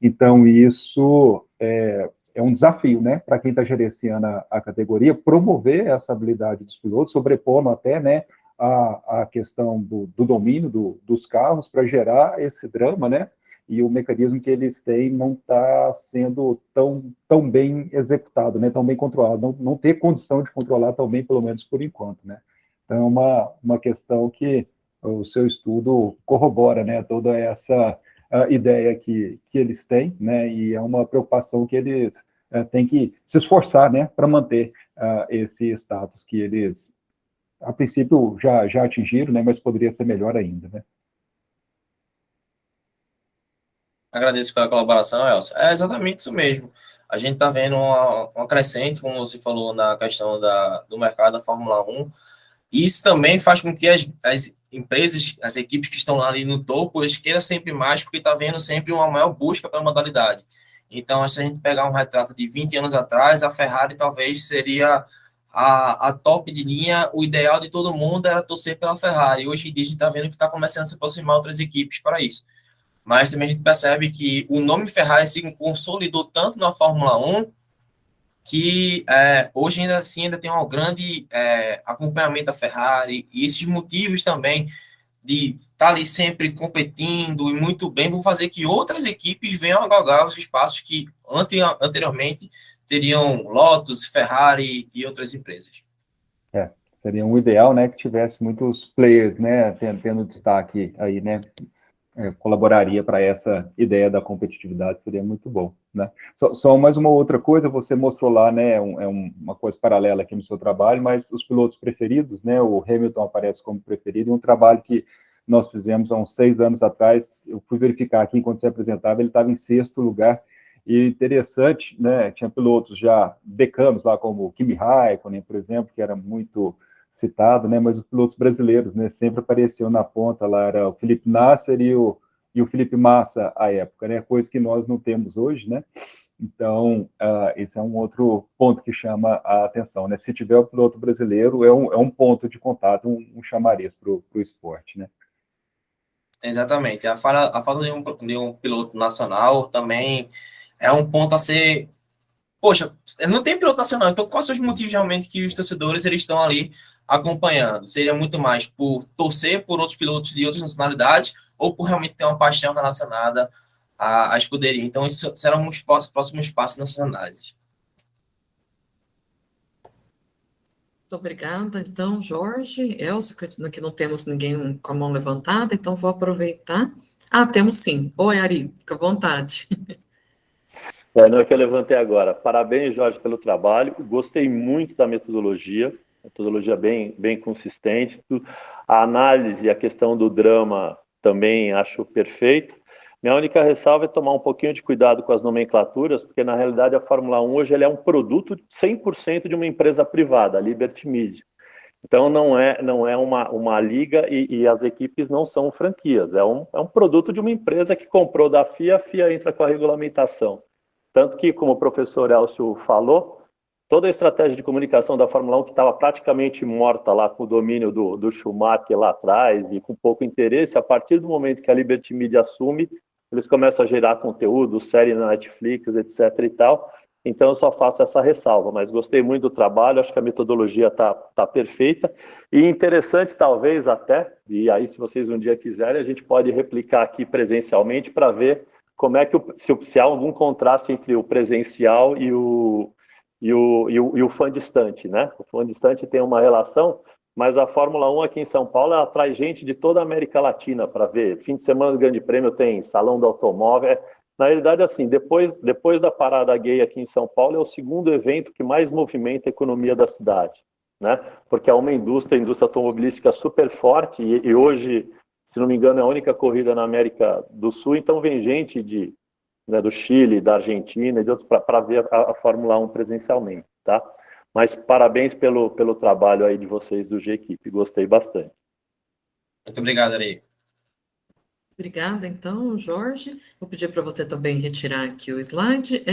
Então, isso é um desafio, né? Para quem está gerenciando a categoria, promover essa habilidade dos pilotos, sobrepondo até, né? A questão do domínio dos carros para gerar esse drama, né? E o mecanismo que eles têm não está sendo tão bem executado, né? Tão bem controlado, não ter condição de controlar tão bem, pelo menos por enquanto, né? Então, é uma questão que o seu estudo corrobora, né? Toda essa ideia que eles têm, né? E é uma preocupação que eles têm que se esforçar, né? Para manter esse status que eles a princípio já atingiram, né, mas poderia ser melhor ainda, né? Agradeço pela colaboração, Elcio. É exatamente isso mesmo. A gente está vendo uma crescente, como você falou, na questão do mercado da Fórmula 1. E isso também faz com que as empresas, as equipes que estão lá ali no topo, eles queiram sempre mais, porque está vendo sempre uma maior busca pela modalidade. Então, se a gente pegar um retrato de 20 anos atrás, a Ferrari talvez seria a top de linha, o ideal de todo mundo era torcer pela Ferrari. Hoje em dia a gente está vendo que está começando a se aproximar outras equipes para isso. Mas também a gente percebe que o nome Ferrari se consolidou tanto na Fórmula 1 que hoje ainda assim ainda tem um grande acompanhamento da Ferrari, e esses motivos também de estar ali sempre competindo e muito bem vão fazer que outras equipes venham a galgar os espaços que anteriormente teriam Lotus, Ferrari e outras empresas. Seria um ideal, né, que tivesse muitos players, né, tendo destaque aí, né, colaboraria para essa ideia da competitividade, seria muito bom, né. Só mais uma outra coisa, você mostrou lá, né, uma coisa paralela aqui no seu trabalho, mas os pilotos preferidos, né, o Hamilton aparece como preferido, um trabalho que nós fizemos há uns 6 anos atrás, eu fui verificar aqui enquanto você apresentava, ele estava em 6º lugar, e interessante, né, tinha pilotos já decanos lá, como o Kimi Raikkonen, por exemplo, que era muito citado, né, mas os pilotos brasileiros, né, sempre apareciam na ponta, lá era o Felipe Nasser e o Felipe Massa à época, né, coisa que nós não temos hoje, né, então, esse é um outro ponto que chama a atenção, né, se tiver o piloto brasileiro, é um ponto de contato, um chamariz para o esporte, né. Exatamente, a falta de um piloto nacional também é um ponto a ser. Poxa, não tem piloto nacional, então quais são os motivos realmente que os torcedores eles estão ali acompanhando? Seria muito mais por torcer por outros pilotos de outras nacionalidades ou por realmente ter uma paixão relacionada à escuderia? Então, isso serão os próximos passos nessas análises. Muito obrigada. Então, Jorge, Elcio, que não temos ninguém com a mão levantada, então vou aproveitar. Temos sim. Oi, Ari, fica à vontade. Não é que eu levantei agora. Parabéns, Jorge, pelo trabalho. Gostei muito da metodologia bem consistente. A análise e a questão do drama também acho perfeito. Minha única ressalva é tomar um pouquinho de cuidado com as nomenclaturas, porque na realidade a Fórmula 1 hoje ele é um produto 100% de uma empresa privada, a Liberty Media. Então não é uma liga e as equipes não são franquias, é um produto de uma empresa que comprou da FIA, a FIA entra com a regulamentação. Tanto que, como o professor Elcio falou, toda a estratégia de comunicação da Fórmula 1, que estava praticamente morta lá com o domínio do Schumacher lá atrás e com pouco interesse, a partir do momento que a Liberty Media assume, eles começam a gerar conteúdo, série na Netflix, etc. e tal. Então, eu só faço essa ressalva, mas gostei muito do trabalho, acho que a metodologia tá perfeita. E interessante, talvez, até, e aí, se vocês um dia quiserem, a gente pode replicar aqui presencialmente para ver como é que se há algum contraste entre o presencial e o fã distante, né? O fã distante tem uma relação, mas a Fórmula 1 aqui em São Paulo ela traz gente de toda a América Latina para ver. Fim de semana do Grande Prêmio tem Salão do Automóvel. Na realidade, assim, depois da parada gay aqui em São Paulo, é o segundo evento que mais movimenta a economia da cidade, né? Porque é uma indústria, a indústria automobilística super forte e hoje, se não me engano, é a única corrida na América do Sul, então vem gente do Chile, da Argentina e de outros para ver a Fórmula 1 presencialmente, tá? Mas parabéns pelo trabalho aí de vocês do G-Equipe, gostei bastante. Muito obrigado, Ari. Obrigada, então, Jorge. Vou pedir para você também retirar aqui o slide.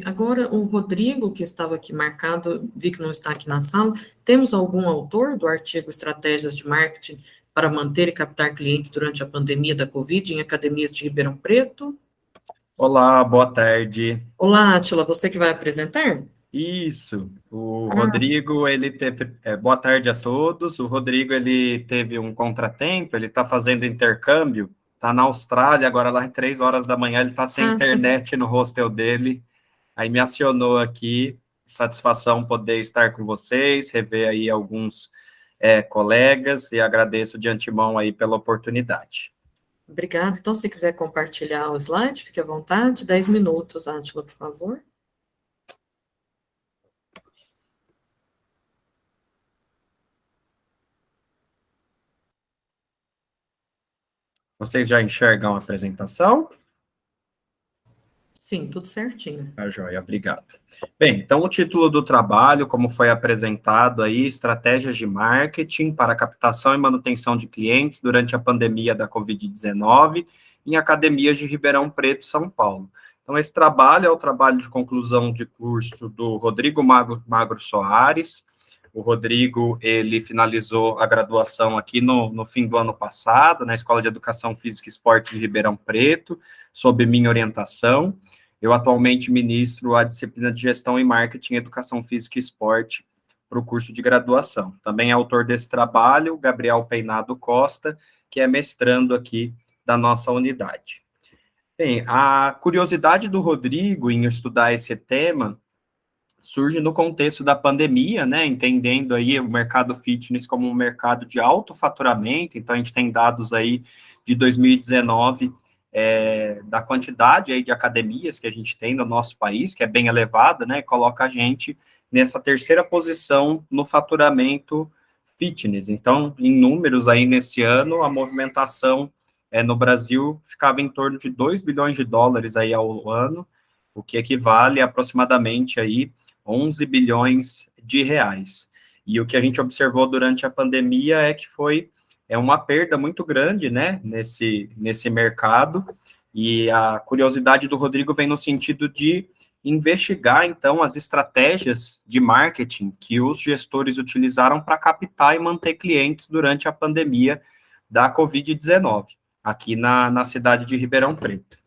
Agora, o Rodrigo, que estava aqui marcado, vi que não está aqui na sala. Temos algum autor do artigo Estratégias de Marketing para manter e captar clientes durante a pandemia da Covid em academias de Ribeirão Preto? Olá, boa tarde. Olá, Átila, você que vai apresentar? Isso, o Rodrigo, ele teve, boa tarde a todos. O Rodrigo, ele teve um contratempo, ele está fazendo intercâmbio, está na Austrália, agora lá em 3 horas da manhã, ele está sem Tá. internet no hostel dele, aí me acionou aqui, satisfação poder estar com vocês, rever aí alguns colegas, e agradeço de antemão aí pela oportunidade. Obrigada. Então, se quiser compartilhar o slide, fique à vontade. 10 minutos, Átila, por favor. Vocês já enxergam a apresentação? Sim, tudo certinho. Tá, joia, obrigado. Bem, então o título do trabalho, como foi apresentado aí, estratégias de marketing para captação e manutenção de clientes durante a pandemia da Covid-19 em academias de Ribeirão Preto, São Paulo. Então, esse trabalho é o trabalho de conclusão de curso do Rodrigo Magro Soares. O Rodrigo, ele finalizou a graduação aqui no fim do ano passado, na Escola de Educação Física e Esporte de Ribeirão Preto, sob minha orientação. Eu atualmente ministro a disciplina de Gestão e Marketing, Educação Física e Esporte para o curso de graduação. Também é autor desse trabalho, Gabriel Peinado Costa, que é mestrando aqui da nossa unidade. Bem, a curiosidade do Rodrigo em estudar esse tema surge no contexto da pandemia, né, entendendo aí o mercado fitness como um mercado de alto faturamento. Então, a gente tem dados aí de 2019, da quantidade aí de academias que a gente tem no nosso país, que é bem elevada, né, coloca a gente nessa terceira posição no faturamento fitness. Então, em números aí nesse ano, a movimentação no Brasil ficava em torno de 2 bilhões de dólares aí ao ano, o que equivale a aproximadamente aí 11 bilhões de reais. E o que a gente observou durante a pandemia é que foi uma perda muito grande, né, nesse mercado, e a curiosidade do Rodrigo vem no sentido de investigar, então, as estratégias de marketing que os gestores utilizaram para captar e manter clientes durante a pandemia da Covid-19, aqui na cidade de Ribeirão Preto.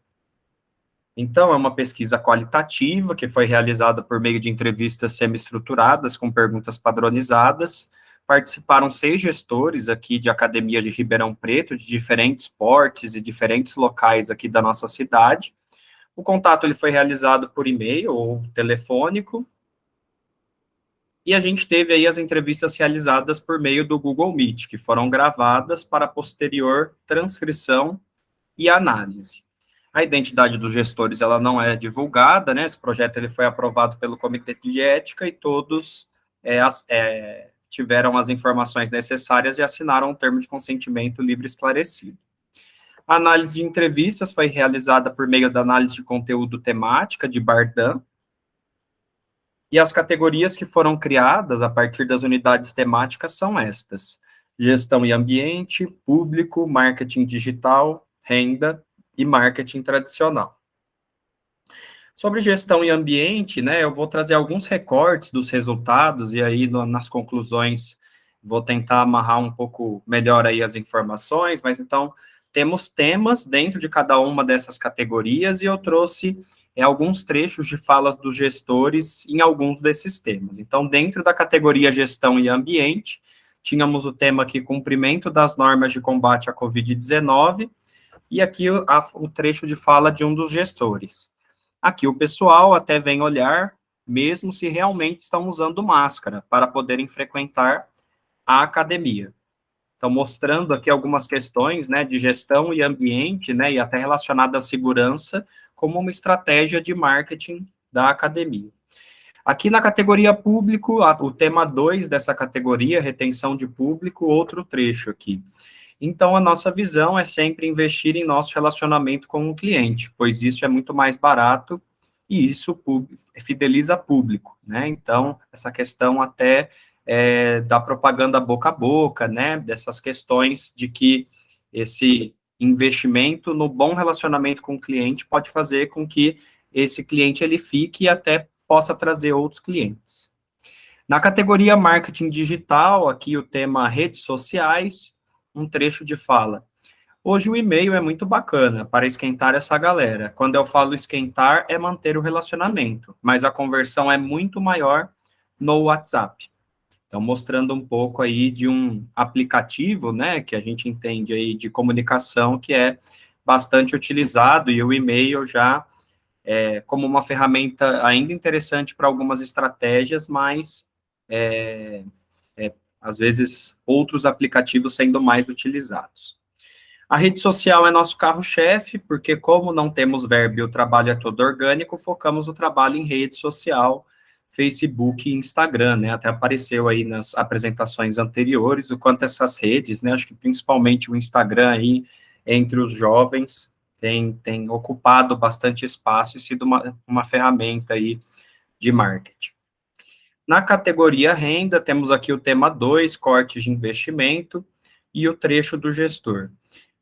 Então, é uma pesquisa qualitativa que foi realizada por meio de entrevistas semi-estruturadas com perguntas padronizadas. Participaram 6 gestores aqui de academia de Ribeirão Preto, de diferentes portes e diferentes locais aqui da nossa cidade. O contato ele foi realizado por e-mail ou telefônico, e a gente teve aí as entrevistas realizadas por meio do Google Meet, que foram gravadas para posterior transcrição e análise. A identidade dos gestores, ela não é divulgada, né? Esse projeto ele foi aprovado pelo Comitê de Ética e todos tiveram as informações necessárias e assinaram um termo de consentimento livre e esclarecido. A análise de entrevistas foi realizada por meio da análise de conteúdo temática de Bardam, e as categorias que foram criadas a partir das unidades temáticas são estas: gestão e ambiente, público, marketing digital, renda e marketing tradicional. Sobre gestão e ambiente, né, eu vou trazer alguns recortes dos resultados, e aí nas conclusões vou tentar amarrar um pouco melhor aí as informações, mas então temos temas dentro de cada uma dessas categorias, e eu trouxe alguns trechos de falas dos gestores em alguns desses temas. Então, dentro da categoria gestão e ambiente, tínhamos o tema aqui, cumprimento das normas de combate à Covid-19, e aqui o trecho de fala de um dos gestores. Aqui o pessoal até vem olhar, mesmo se realmente estão usando máscara, para poderem frequentar a academia. Então, mostrando aqui algumas questões, né, de gestão e ambiente, né, e até relacionada à segurança, como uma estratégia de marketing da academia. Aqui na categoria público, o tema 2 dessa categoria, retenção de público, outro trecho aqui. Então, a nossa visão é sempre investir em nosso relacionamento com o cliente, pois isso é muito mais barato e isso fideliza público, né? Então, essa questão até da propaganda boca a boca, né? Dessas questões de que esse investimento no bom relacionamento com o cliente pode fazer com que esse cliente ele fique e até possa trazer outros clientes. Na categoria marketing digital, aqui o tema redes sociais, um trecho de fala. Hoje o e-mail é muito bacana para esquentar essa galera. Quando eu falo esquentar, é manter o relacionamento, mas a conversão é muito maior no WhatsApp. Então, mostrando um pouco aí de um aplicativo, né, que a gente entende aí de comunicação, que é bastante utilizado, e o e-mail já é como uma ferramenta ainda interessante para algumas estratégias, mas às vezes outros aplicativos sendo mais utilizados. A rede social é nosso carro-chefe, porque como não temos verbo e o trabalho é todo orgânico, focamos o trabalho em rede social, Facebook e Instagram, né? Até apareceu aí nas apresentações anteriores o quanto essas redes, né? Acho que principalmente o Instagram aí, entre os jovens, tem ocupado bastante espaço e sido uma ferramenta aí de marketing. Na categoria renda, temos aqui o tema 2, cortes de investimento, e o trecho do gestor.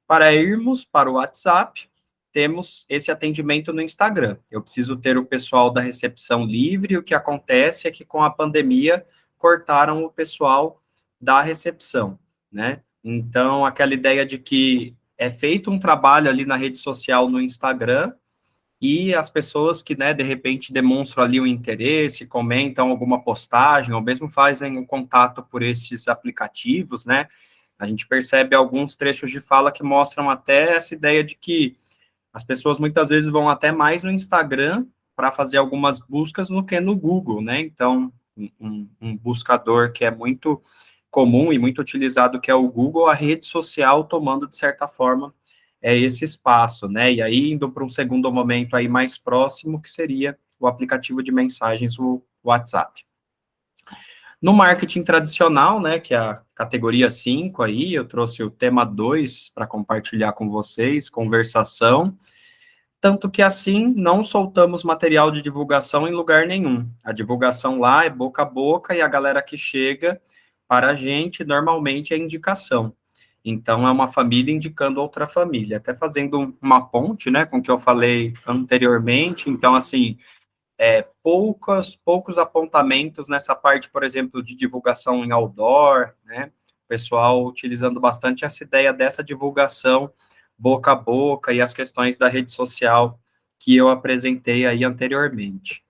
Para irmos para o WhatsApp, temos esse atendimento no Instagram. Eu preciso ter o pessoal da recepção livre, o que acontece é que com a pandemia cortaram o pessoal da recepção, né? Então, aquela ideia de que é feito um trabalho ali na rede social no Instagram e as pessoas que, né, de repente demonstram ali um interesse, comentam alguma postagem, ou mesmo fazem um contato por esses aplicativos, né? A gente percebe alguns trechos de fala que mostram até essa ideia de que as pessoas muitas vezes vão até mais no Instagram para fazer algumas buscas do que no Google, né? Então, um buscador que é muito comum e muito utilizado, que é o Google, a rede social tomando, de certa forma, esse espaço, né? E aí, indo para um segundo momento aí mais próximo, que seria o aplicativo de mensagens, o WhatsApp. No marketing tradicional, né, que é a categoria 5 aí, eu trouxe o tema 2 para compartilhar com vocês, conversação, tanto que assim não soltamos material de divulgação em lugar nenhum. A divulgação lá é boca a boca e a galera que chega para a gente normalmente é indicação. Então, é uma família indicando outra família, até fazendo uma ponte, né, com o que eu falei anteriormente. Então, assim, poucos apontamentos nessa parte, por exemplo, de divulgação em outdoor, né, o pessoal utilizando bastante essa ideia dessa divulgação boca a boca e as questões da rede social que eu apresentei aí anteriormente.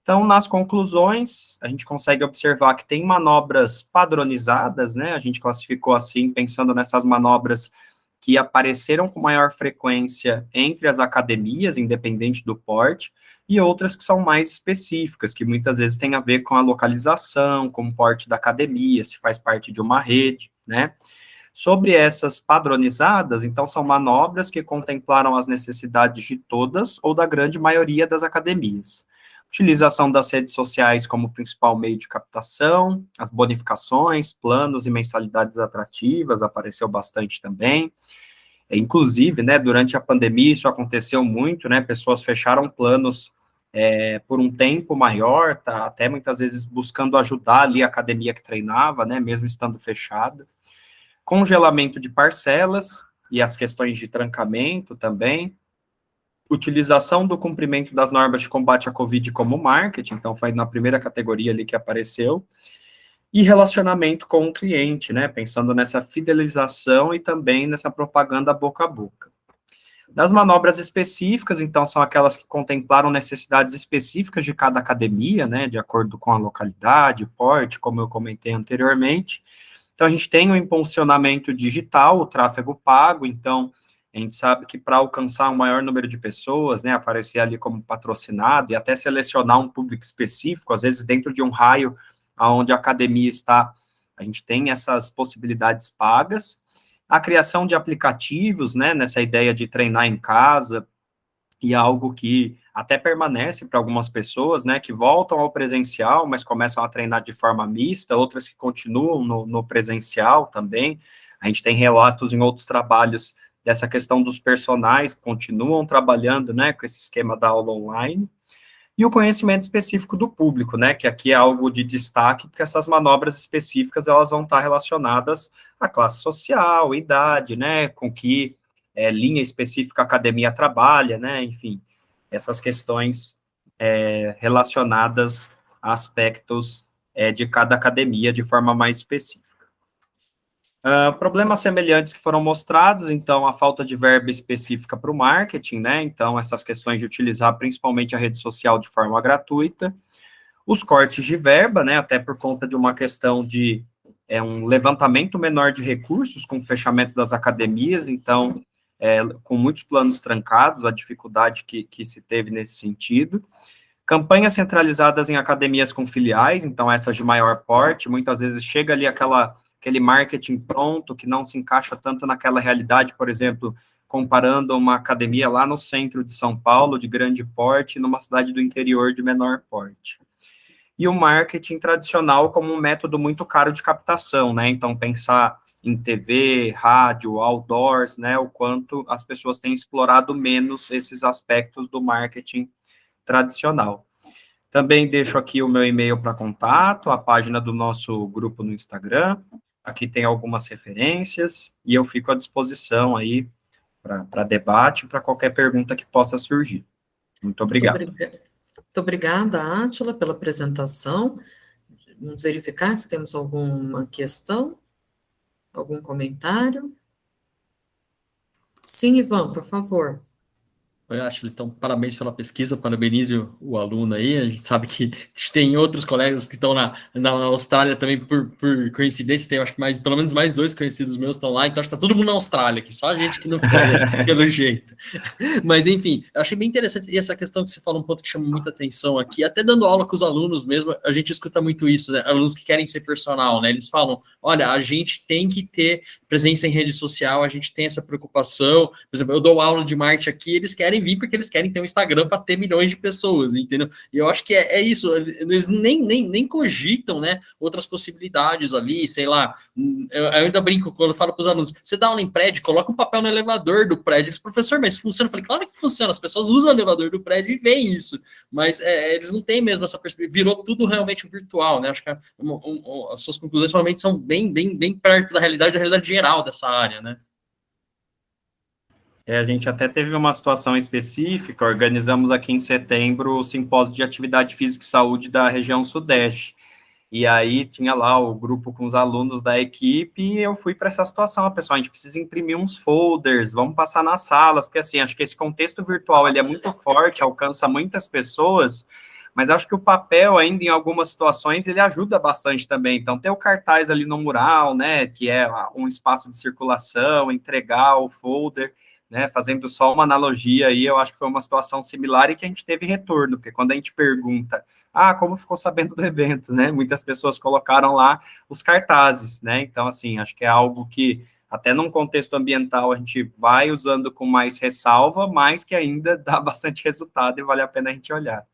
Então, nas conclusões, a gente consegue observar que tem manobras padronizadas, né? A gente classificou assim, pensando nessas manobras que apareceram com maior frequência entre as academias, independente do porte, e outras que são mais específicas, que muitas vezes têm a ver com a localização, com o porte da academia, se faz parte de uma rede, né? Sobre essas padronizadas, então, são manobras que contemplaram as necessidades de todas ou da grande maioria das academias. Utilização das redes sociais como principal meio de captação, as bonificações, planos e mensalidades atrativas, apareceu bastante também. Inclusive, né, durante a pandemia isso aconteceu muito, né, pessoas fecharam planos por um tempo maior, tá, até muitas vezes buscando ajudar ali a academia que treinava, né, mesmo estando fechada. Congelamento de parcelas e as questões de trancamento também. Utilização do cumprimento das normas de combate à Covid como marketing, então foi na primeira categoria ali que apareceu, e relacionamento com o cliente, né, pensando nessa fidelização e também nessa propaganda boca a boca. Das manobras específicas, então, são aquelas que contemplaram necessidades específicas de cada academia, né, de acordo com a localidade, porte, como eu comentei anteriormente. Então, a gente tem o impulsionamento digital, o tráfego pago, então, a gente sabe que para alcançar um maior número de pessoas, né, aparecer ali como patrocinado e até selecionar um público específico, às vezes dentro de um raio onde a academia está, a gente tem essas possibilidades pagas. A criação de aplicativos, né, nessa ideia de treinar em casa, e algo que até permanece para algumas pessoas, né, que voltam ao presencial, mas começam a treinar de forma mista, outras que continuam no presencial também. A gente tem relatos em outros trabalhos dessa questão dos personagens que continuam trabalhando, né, com esse esquema da aula online, e o conhecimento específico do público, né, que aqui é algo de destaque, porque essas manobras específicas, elas vão estar relacionadas à classe social, idade, né, com que linha específica a academia trabalha, né? Enfim, essas questões relacionadas a aspectos de cada academia de forma mais específica. Problemas semelhantes que foram mostrados, então, a falta de verba específica para o marketing, né? Então, essas questões de utilizar principalmente a rede social de forma gratuita, os cortes de verba, né? Até por conta de uma questão de um levantamento menor de recursos com o fechamento das academias, então, com muitos planos trancados, a dificuldade que se teve nesse sentido. Campanhas centralizadas em academias com filiais, então essas de maior porte, muitas vezes chega ali aquele marketing pronto, que não se encaixa tanto naquela realidade, por exemplo, comparando uma academia lá no centro de São Paulo, de grande porte, numa cidade do interior de menor porte. E o marketing tradicional como um método muito caro de captação, né? Então, pensar em TV, rádio, outdoors, né? O quanto as pessoas têm explorado menos esses aspectos do marketing tradicional. Também deixo aqui o meu e-mail para contato, a página do nosso grupo no Instagram. Aqui tem algumas referências e eu fico à disposição aí para debate, para qualquer pergunta que possa surgir. Muito obrigado. Muito obrigada, Átila, pela apresentação. Vamos verificar se temos alguma questão, algum comentário. Sim, Ivan, por favor. Eu acho, então, parabéns pela pesquisa, parabenizo o aluno aí. A gente sabe que tem outros colegas que estão na Austrália também, por coincidência, tem acho que pelo menos mais 2 conhecidos meus estão lá, então acho que está todo mundo na Austrália aqui, só a gente que não ficaria pelo jeito. Mas, enfim, eu achei bem interessante, e essa questão que você fala, um ponto que chama muita atenção aqui, até dando aula com os alunos mesmo, a gente escuta muito isso, né? Alunos que querem ser personal, né? Eles falam, olha, a gente tem que ter presença em rede social, a gente tem essa preocupação. Por exemplo, eu dou aula de marketing aqui, eles querem vir porque eles querem ter um Instagram para ter milhões de pessoas, entendeu? E eu acho que é isso, eles nem cogitam, né, outras possibilidades ali, sei lá. Eu ainda brinco quando eu falo para os alunos, você dá aula em prédio, coloca um papel no elevador do prédio. Eles, professor, mas funciona? Eu falei, claro que funciona, as pessoas usam o elevador do prédio e veem isso, mas eles não têm mesmo essa perspectiva, virou tudo realmente virtual, né? Acho que as suas conclusões realmente são bem perto da realidade geral dessa área, né? A gente até teve uma situação específica, organizamos aqui em setembro o simpósio de atividade física e saúde da região sudeste, e aí tinha lá o grupo com os alunos da equipe, e eu fui para essa situação, pessoal, a gente precisa imprimir uns folders, vamos passar nas salas, porque assim, acho que esse contexto virtual, ele é muito forte, alcança muitas pessoas, mas acho que o papel ainda, em algumas situações, ele ajuda bastante também, então ter o cartaz ali no mural, né, que é um espaço de circulação, entregar o folder, né, fazendo só uma analogia aí, eu acho que foi uma situação similar e que a gente teve retorno, porque quando a gente pergunta, como ficou sabendo do evento, né, muitas pessoas colocaram lá os cartazes, né, então, assim, acho que é algo que, até num contexto ambiental, a gente vai usando com mais ressalva, mas que ainda dá bastante resultado e vale a pena a gente olhar.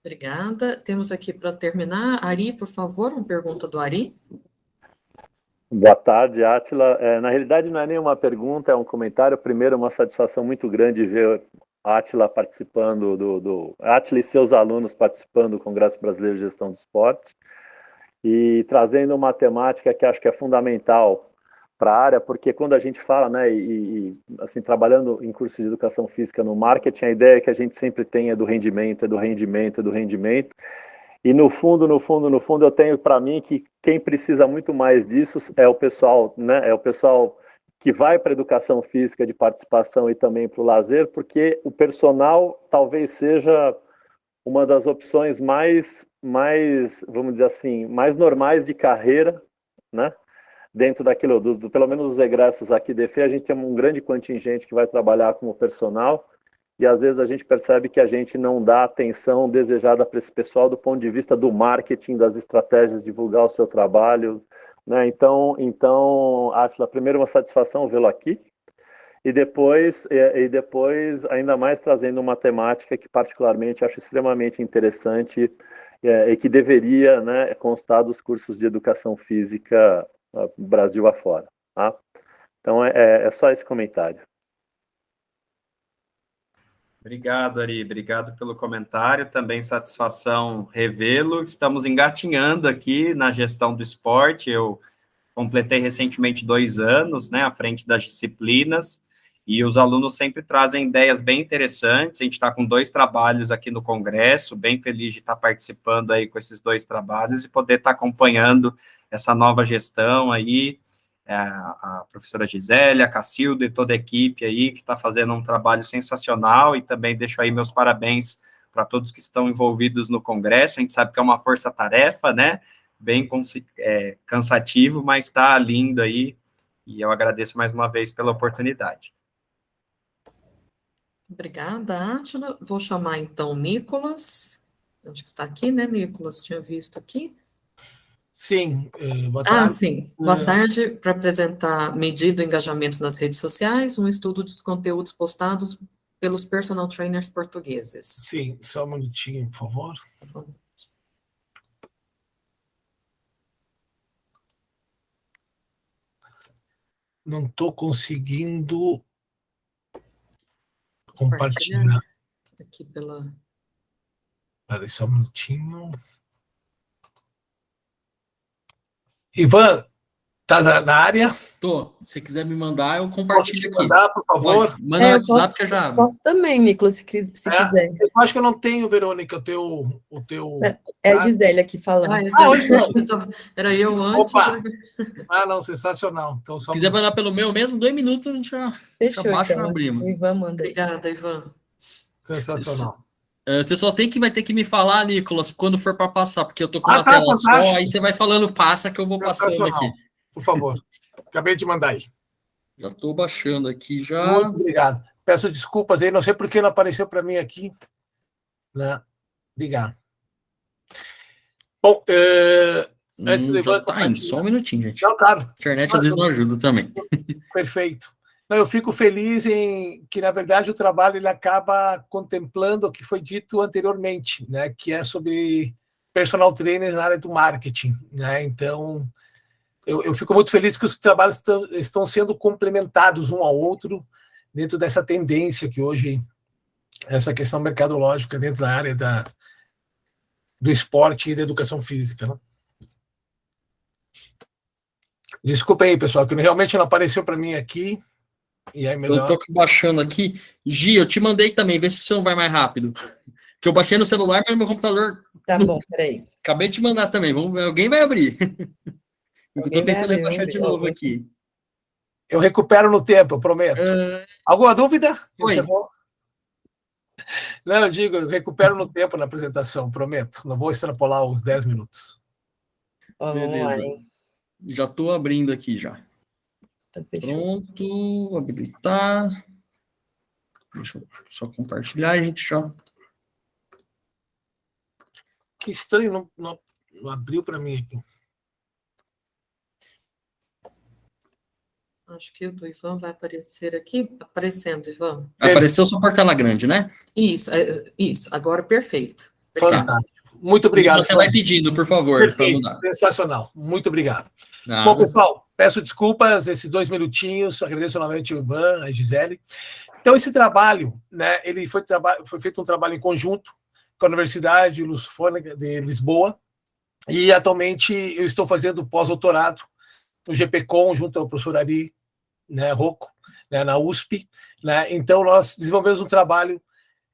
Obrigada. Temos aqui para terminar, Ari, por favor, uma pergunta do Ari. Boa tarde, Átila. Na realidade, não é nenhuma pergunta, é um comentário. Primeiro, uma satisfação muito grande ver a Átila participando Átila e seus alunos participando do Congresso Brasileiro de Gestão do Esporte e trazendo uma temática que acho que é fundamental para a área, porque quando a gente fala, né, assim, trabalhando em cursos de educação física no marketing, a ideia que a gente sempre tem é do rendimento, e no fundo, eu tenho para mim que quem precisa muito mais disso é o pessoal, né? É o pessoal que vai para a educação física de participação e também para o lazer, porque o personal talvez seja uma das opções mais, vamos dizer assim, mais normais de carreira, né? Dentro daquilo, pelo menos os egressos aqui de FE, a gente tem um grande contingente que vai trabalhar como personal, e às vezes a gente percebe que a gente não dá a atenção desejada para esse pessoal do ponto de vista do marketing, das estratégias de divulgar o seu trabalho, né? Então, Átila, primeiro uma satisfação vê-lo aqui, e depois ainda mais trazendo uma temática que particularmente acho extremamente interessante e que deveria, né, constar dos cursos de educação física Brasil afora, tá? Então é só esse comentário. Obrigado, Ari, obrigado pelo comentário, também satisfação revê-lo. Estamos engatinhando aqui na gestão do esporte, eu completei recentemente 2 anos, né, à frente das disciplinas, e os alunos sempre trazem ideias bem interessantes. A gente está com 2 trabalhos aqui no Congresso, bem feliz de estar participando aí com esses 2 trabalhos e poder estar acompanhando essa nova gestão aí, a professora Gisélia, a Cacilda e toda a equipe aí, que está fazendo um trabalho sensacional, e também deixo aí meus parabéns para todos que estão envolvidos no Congresso. A gente sabe que é uma força-tarefa, né, bem cansativo, mas está lindo aí, e eu agradeço mais uma vez pela oportunidade. Obrigada, Átila. Vou chamar, então, o Nicolas. Acho que está aqui, né, Nicolas? Tinha visto aqui. Sim, boa Ah, tarde. sim. Boa tarde. Para apresentar medida do engajamento nas redes sociais, um estudo dos conteúdos postados pelos personal trainers portugueses. Sim, só um minutinho, por favor. Não estou conseguindo compartilhar. Aqui pela... Peraí, só um minutinho. Ivan, tá na área? Tô. Se quiser me mandar, eu Posso compartilho te aqui. mandar, por favor? Pode. Manda no eu WhatsApp que eu já... posso também, Nicolas, se quiser. Eu acho que eu não tenho, Verônica, o teu... É a Gisele aqui falando. Era eu antes. Opa! Ah, não, sensacional. Então, Se quiser mandar pelo meu mesmo, 2 minutos a gente já Fechou, baixa e então. abrimos. O Ivan manda aí. Obrigada, Ivan. Sensacional. Você só vai ter que me falar, Nicolas, quando for para passar, porque eu tô com uma tá, tela fantástico. só, aí você vai falando, passa, que eu vou passando aqui. Por favor. Acabei de mandar aí. Já estou baixando aqui já. Muito obrigado. Peço desculpas aí, não sei por que não apareceu para mim aqui. Né? Obrigado. Bom, antes do Ivan... Tá indo, só um minutinho, gente. Não, claro. A internet às vezes não ajuda também. Perfeito. Não, eu fico feliz em que, na verdade, o trabalho ele acaba contemplando o que foi dito anteriormente, né, que é sobre personal trainers na área do marketing. Né? Então, eu fico muito feliz que os trabalhos estão sendo complementados um ao outro dentro dessa tendência que hoje, essa questão mercadológica dentro da área do esporte e da educação física. Né? Desculpa aí, pessoal, que realmente não apareceu para mim aqui. E aí, melhor... Eu tô baixando aqui. Gi, eu te mandei também, vê se o som vai mais rápido. Que eu baixei no celular, mas meu computador... Tá bom, peraí. Acabei de te mandar também, vamos ver, alguém vai abrir. Eu tô tentando baixar de novo aqui. Eu recupero no tempo, eu prometo. Alguma dúvida? Oi. Não, eu digo, eu recupero no tempo na apresentação, prometo. Não vou extrapolar os 10 minutos. Beleza. Já estou abrindo aqui já. Tá pronto, habilitar. Deixa eu só compartilhar, a gente já... Que estranho, não abriu para mim aqui. Acho que o do Ivan vai aparecer aqui. Aparecendo, Ivan. Apareceu só por tela grande, né? Isso. Agora perfeito. Fantástico. Muito obrigado. Você vai pedindo, por favor. Perfeito, sensacional. Muito obrigado. Bom, pessoal, peço desculpas, esses 2 minutinhos, agradeço novamente o Ivan, a Gisele. Então, esse trabalho, né, ele foi feito um trabalho em conjunto com a Universidade Lusófona de Lisboa, e atualmente eu estou fazendo pós-doutorado no GPCOM, junto ao professor Ari, né, Rocco, né, na USP. Né? Então, nós desenvolvemos um trabalho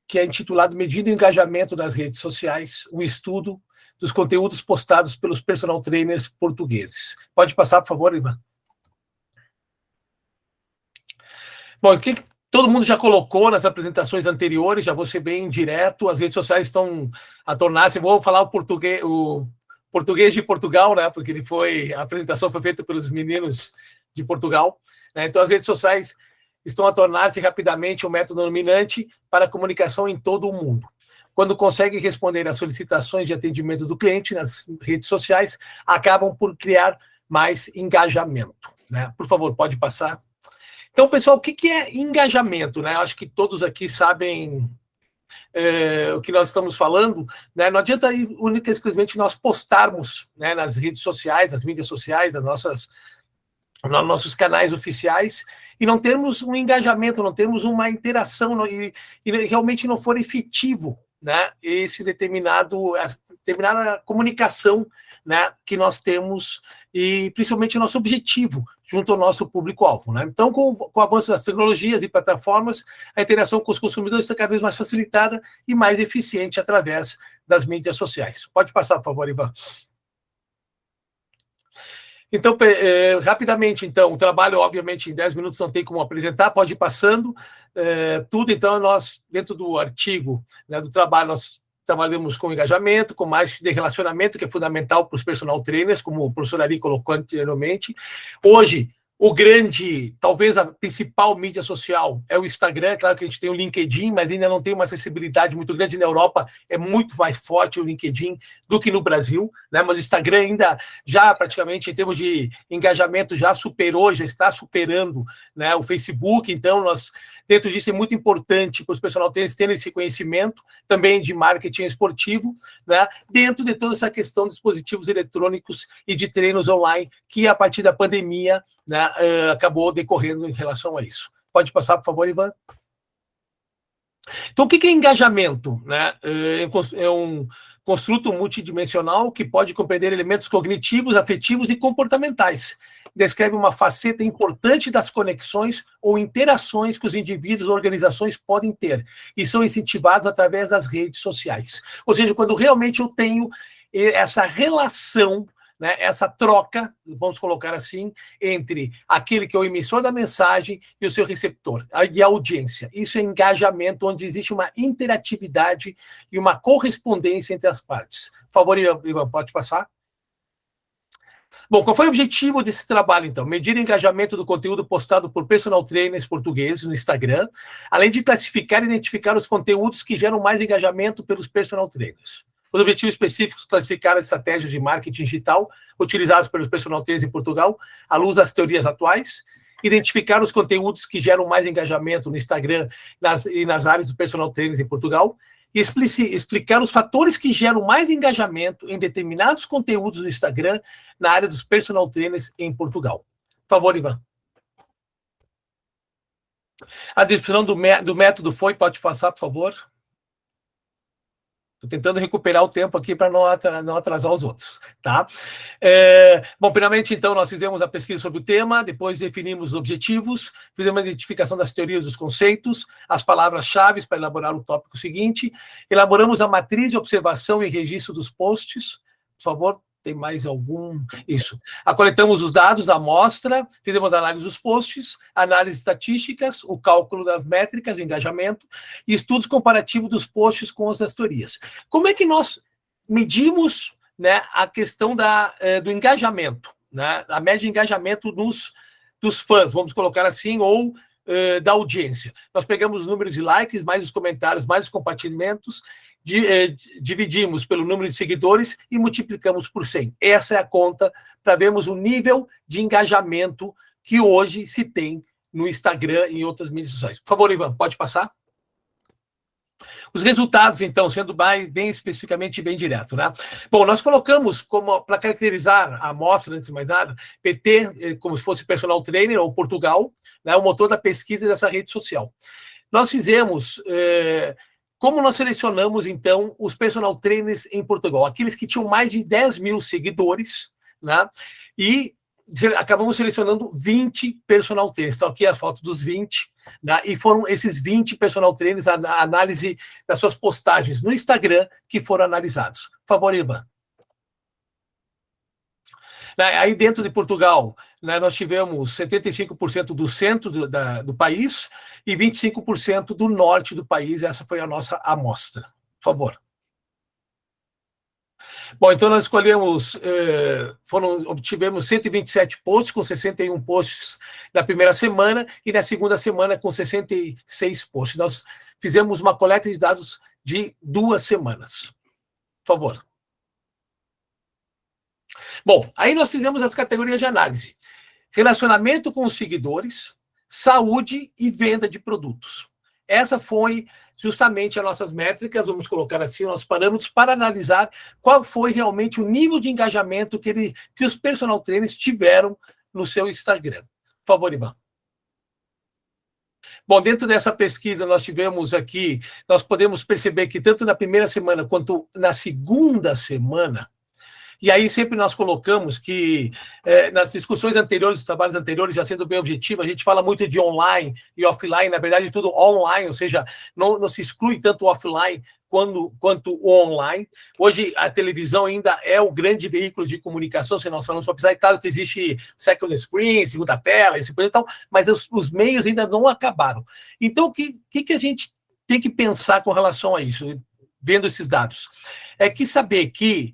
que é intitulado Medindo o Engajamento nas Redes Sociais, um estudo dos conteúdos postados pelos personal trainers portugueses. Pode passar, por favor, Ivan? Bom, o que todo mundo já colocou nas apresentações anteriores, já vou ser bem direto, as redes sociais estão a tornar-se, vou falar o português de Portugal, né, porque a apresentação foi feita pelos meninos de Portugal, né, então as redes sociais estão a tornar-se rapidamente um método dominante para a comunicação em todo o mundo. Quando conseguem responder às solicitações de atendimento do cliente nas redes sociais, acabam por criar mais engajamento. Né? Por favor, pode passar. Então, pessoal, o que é engajamento? Né? Acho que todos aqui sabem o que nós estamos falando. Né? Não adianta única e exclusivamente nós postarmos, né, nas redes sociais, nas mídias sociais, nos nossos canais oficiais, e não termos um engajamento, não termos uma interação e realmente não for efetivo, né, essa determinada comunicação, né, que nós temos e principalmente o nosso objetivo junto ao nosso público-alvo, né? Então, com o avanço das tecnologias e plataformas, a interação com os consumidores está cada vez mais facilitada e mais eficiente através das mídias sociais. Pode passar, por favor, Ivan. Então, rapidamente, então, o trabalho, obviamente, em 10 minutos não tem como apresentar, pode ir passando tudo. Então, nós, dentro do artigo, né, do trabalho, nós trabalhamos com engajamento, com marketing de relacionamento, que é fundamental para os personal trainers, como o professor Ari colocou anteriormente. Hoje, talvez a principal mídia social é o Instagram. Claro que a gente tem o LinkedIn, mas ainda não tem uma acessibilidade muito grande. Na Europa é muito mais forte o LinkedIn do que no Brasil, né? Mas o Instagram ainda já praticamente, em termos de engajamento, já está superando, né, o Facebook. Então, dentro disso é muito importante para os personal trainers terem esse conhecimento também de marketing esportivo, né, dentro de toda essa questão de dispositivos eletrônicos e de treinos online, que a partir da pandemia, né, acabou decorrendo em relação a isso. Pode passar, por favor, Ivan? Então, o que é engajamento? Né? É um construto multidimensional que pode compreender elementos cognitivos, afetivos e comportamentais. Descreve uma faceta importante das conexões ou interações que os indivíduos ou organizações podem ter e são incentivados através das redes sociais. Ou seja, quando realmente eu tenho essa relação, né, essa troca, vamos colocar assim, entre aquele que é o emissor da mensagem e o seu receptor, e a audiência. Isso é engajamento, onde existe uma interatividade e uma correspondência entre as partes. Por favor, Ivan, pode passar? Bom, qual foi o objetivo desse trabalho, então? Medir o engajamento do conteúdo postado por personal trainers portugueses no Instagram, além de classificar e identificar os conteúdos que geram mais engajamento pelos personal trainers. Os objetivos específicos classificar as estratégias de marketing digital utilizadas pelos personal trainers em Portugal, à luz das teorias atuais, identificar os conteúdos que geram mais engajamento no Instagram e nas áreas do personal trainers em Portugal, e explicar os fatores que geram mais engajamento em determinados conteúdos no Instagram na área dos personal trainers em Portugal. Por favor, Ivan. A definição do método foi, pode passar, por favor. Estou tentando recuperar o tempo aqui para não atrasar os outros, tá? Bom, primeiramente, então, nós fizemos a pesquisa sobre o tema, depois definimos os objetivos, fizemos a identificação das teorias dos conceitos, as palavras-chave para elaborar o tópico seguinte, elaboramos a matriz de observação e registro dos posts. Por favor, tem mais algum? Isso. Coletamos os dados da amostra, fizemos a análise dos posts, análise estatísticas, o cálculo das métricas de engajamento e estudos comparativos dos posts com as teorias. Como é que nós medimos, né, a questão do engajamento, né, a média de engajamento dos fãs, vamos colocar assim, ou da audiência? Nós pegamos os números de likes, mais os comentários, mais os compartilhamentos, dividimos pelo número de seguidores e multiplicamos por 100. Essa é a conta para vermos o nível de engajamento que hoje se tem no Instagram e em outras mídias sociais. Por favor, Ivan, pode passar? Os resultados, então, sendo bem especificamente bem direto, né? Bom, nós colocamos como para caracterizar a amostra, antes de mais nada, PT, como se fosse personal trainer ou Portugal, né, o motor da pesquisa dessa rede social. Nós fizemos... Como nós selecionamos, então, os personal trainers em Portugal? Aqueles que tinham mais de 10 mil seguidores, né? E acabamos selecionando 20 personal trainers. Então, aqui a foto dos 20, né? E foram esses 20 personal trainers, a análise das suas postagens no Instagram, que foram analisados. Por favor, Ivan. Aí dentro de Portugal, né, nós tivemos 75% do centro do país e 25% do norte do país. Essa foi a nossa amostra. Por favor. Bom, então nós escolhemos, obtivemos 127 posts, com 61 posts na primeira semana e na segunda semana com 66 posts. Nós fizemos uma coleta de dados de 2 semanas. Por favor. Bom, aí nós fizemos as categorias de análise. Relacionamento com os seguidores, saúde e venda de produtos. Essa foi justamente as nossas métricas, vamos colocar assim, os nossos parâmetros, para analisar qual foi realmente o nível de engajamento que os personal trainers tiveram no seu Instagram. Por favor, Ivan. Bom, dentro dessa pesquisa nós tivemos aqui, nós podemos perceber que tanto na primeira semana quanto na segunda semana, e aí sempre nós colocamos que nas discussões anteriores, os trabalhos anteriores, já sendo bem objetivo, a gente fala muito de online e offline, na verdade tudo online, ou seja, não se exclui tanto o offline quanto o online. Hoje a televisão ainda é o grande veículo de comunicação, se nós falamos para precisar, é claro que existe second screen, segunda tela, esse coisa e tal, mas os meios ainda não acabaram. Então, o que a gente tem que pensar com relação a isso, vendo esses dados? É que saber que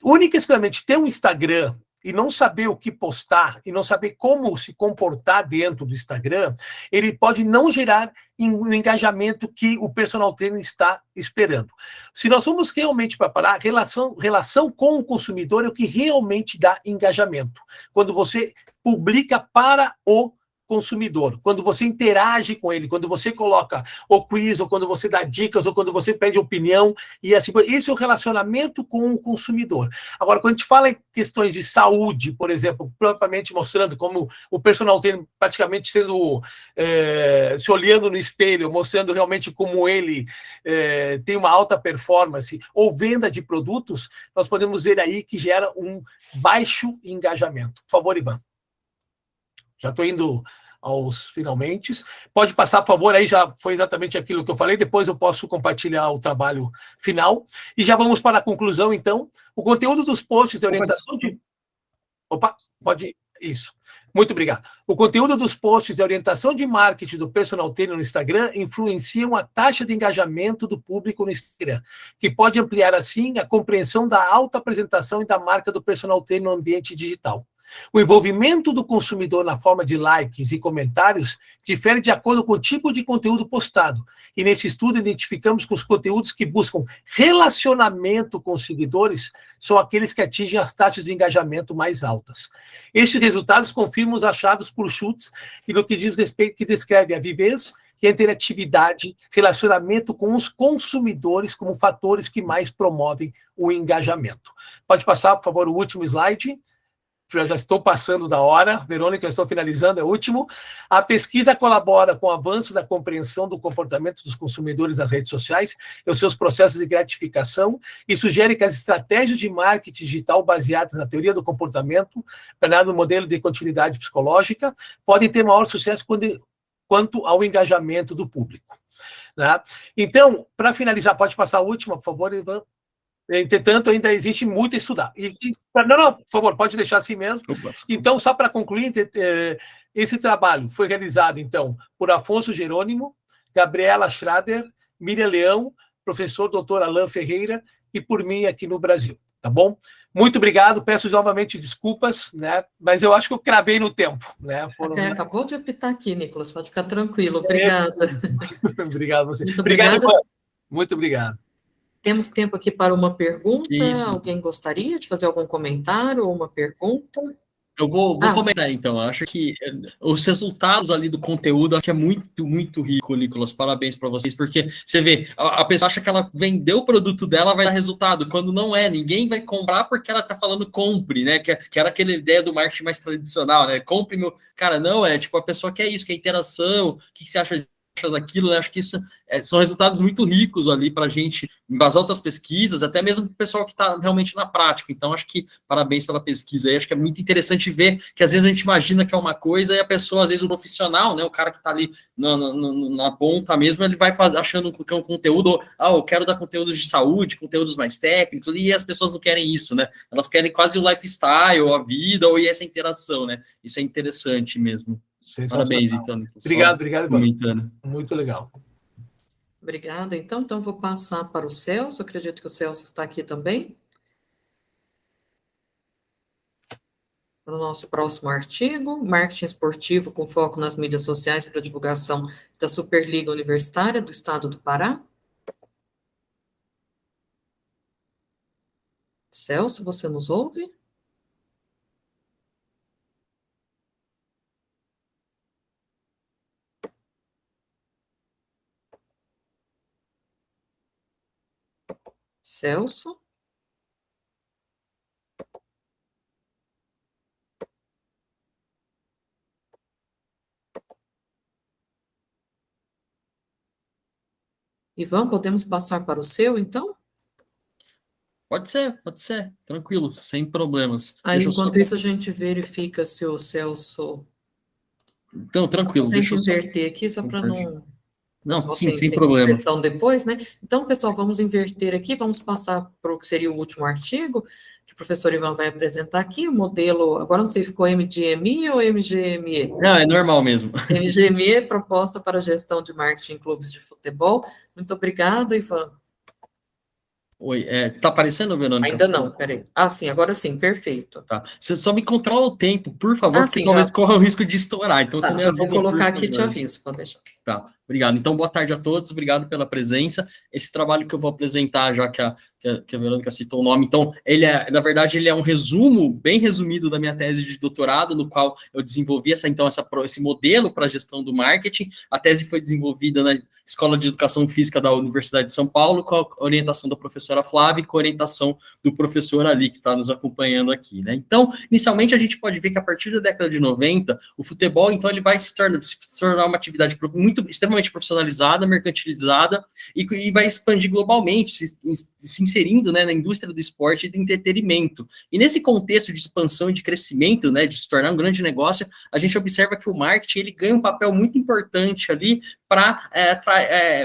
única e exclusivamente ter um Instagram e não saber o que postar e não saber como se comportar dentro do Instagram, ele pode não gerar o engajamento que o personal trainer está esperando. Se nós vamos realmente preparar, relação com o consumidor é o que realmente dá engajamento. Quando você publica para o consumidor, quando você interage com ele, quando você coloca o quiz, ou quando você dá dicas, ou quando você pede opinião, e assim, esse é o relacionamento com o consumidor. Agora, quando a gente fala em questões de saúde, por exemplo, propriamente mostrando como o personal trainer praticamente sendo, se olhando no espelho, mostrando realmente como ele tem uma alta performance, ou venda de produtos, nós podemos ver aí que gera um baixo engajamento. Por favor, Ivan. Já estou indo aos finalmente. Pode passar, por favor, aí já foi exatamente aquilo que eu falei, depois eu posso compartilhar o trabalho final. E já vamos para a conclusão, então. O conteúdo dos posts de orientação de... Opa, pode... Isso. Muito obrigado. O conteúdo dos posts de orientação de marketing do personal trainer no Instagram influenciam a taxa de engajamento do público no Instagram, que pode ampliar, assim, a compreensão da alta apresentação e da marca do personal trainer no ambiente digital. O envolvimento do consumidor na forma de likes e comentários difere de acordo com o tipo de conteúdo postado. E nesse estudo identificamos que os conteúdos que buscam relacionamento com os seguidores são aqueles que atingem as taxas de engajamento mais altas. Estes resultados confirmam os achados por Schultz e no que diz respeito, que descreve a vivez e a interatividade, relacionamento com os consumidores como fatores que mais promovem o engajamento. Pode passar, por favor, o último slide. Já estou passando da hora, Verônica, eu estou finalizando, é o último. A pesquisa colabora com o avanço da compreensão do comportamento dos consumidores nas redes sociais e os seus processos de gratificação e sugere que as estratégias de marketing digital baseadas na teoria do comportamento, no modelo de continuidade psicológica, podem ter maior sucesso quanto ao engajamento do público. Né? Então, para finalizar, pode passar a última, por favor, Ivan? Entretanto, ainda existe muito a estudar. Não, por favor, pode deixar assim mesmo. Então, só para concluir, esse trabalho foi realizado, então, por Afonso Jerônimo, Gabriela Schrader, Miriam Leão, professor doutor Alain Ferreira e por mim aqui no Brasil, tá bom? Muito obrigado, peço novamente desculpas, né? Mas eu acho que eu cravei no tempo, né? Acabou de apitar aqui, Nicolas, pode ficar tranquilo. Obrigada. Obrigado a você. Muito obrigado, obrigada. Ivan. Muito obrigado. Temos tempo aqui para uma pergunta. Isso. Alguém gostaria de fazer algum comentário ou uma pergunta? Eu vou comentar, então. Eu acho que os resultados ali do conteúdo, acho que é muito, muito rico, Nicolas. Parabéns para vocês, porque você vê, a pessoa acha que ela vendeu o produto dela, vai dar resultado, quando não é. Ninguém vai comprar porque ela tá falando compre, né? Que era aquela ideia do marketing mais tradicional, né? Compre meu... Cara, não, é tipo, a pessoa quer isso, quer interação, o que você acha daquilo, né? Acho que isso são resultados muito ricos ali para a gente embasar outras pesquisas, até mesmo o pessoal que está realmente na prática. Então, acho que parabéns pela pesquisa aí, acho que é muito interessante ver que às vezes a gente imagina que é uma coisa e a pessoa, às vezes o profissional, né, o cara que está ali na ponta mesmo, ele vai achando que é um conteúdo, eu quero dar conteúdos de saúde, conteúdos mais técnicos, e as pessoas não querem isso, né? Elas querem quase o lifestyle, a vida, ou essa interação, né? Isso é interessante mesmo. Parabéns, então. Obrigado, comentando. Muito legal. Obrigada, então. Então, vou passar para o Celso. Acredito que o Celso está aqui também. Para o nosso próximo artigo, marketing esportivo com foco nas mídias sociais para divulgação da Superliga Universitária do Estado do Pará. Celso, você nos ouve? Celso? Ivan, podemos passar para o seu, então? Pode ser, tranquilo, sem problemas. Aí, Deixa eu só... enquanto isso, a gente verifica se o Celso... Então, tranquilo, A deixa eu gente só... inverter aqui, só para não... Não, Só sim, sem tem problema. correção depois, né? Então, pessoal, vamos inverter aqui, vamos passar para o que seria o último artigo, que o professor Ivan vai apresentar aqui, o modelo, agora não sei se ficou MGMI ou MGME. Não, é normal mesmo. MGME, proposta para a gestão de marketing em clubes de futebol. Muito obrigado, Ivan. Oi, tá aparecendo, Verônica? Ainda não, peraí. Ah, sim, agora sim, perfeito. Tá. Você só me controla o tempo, por favor, porque sim, talvez já. corra o risco de estourar. Então, você me Já vou avisa, por colocar aqui e favor. te aviso, pode deixar. Tá, obrigado. Então, boa tarde a todos, obrigado pela presença. Esse trabalho que eu vou apresentar, já que a Verônica citou o nome, então, na verdade, ele é um resumo, bem resumido da minha tese de doutorado, no qual eu desenvolvi esse modelo para a gestão do marketing. A tese foi desenvolvida na Escola de Educação Física da Universidade de São Paulo, com a orientação da professora Flávia e com a orientação do professor Ali, que está nos acompanhando aqui, né? Então, inicialmente, a gente pode ver que a partir da década de 90, o futebol, então, ele vai se tornar uma atividade extremamente profissionalizada, mercantilizada, e vai expandir globalmente, se inserindo, né, na indústria do esporte e do entretenimento. E nesse contexto de expansão e de crescimento, né, de se tornar um grande negócio, a gente observa que o marketing ele ganha um papel muito importante ali para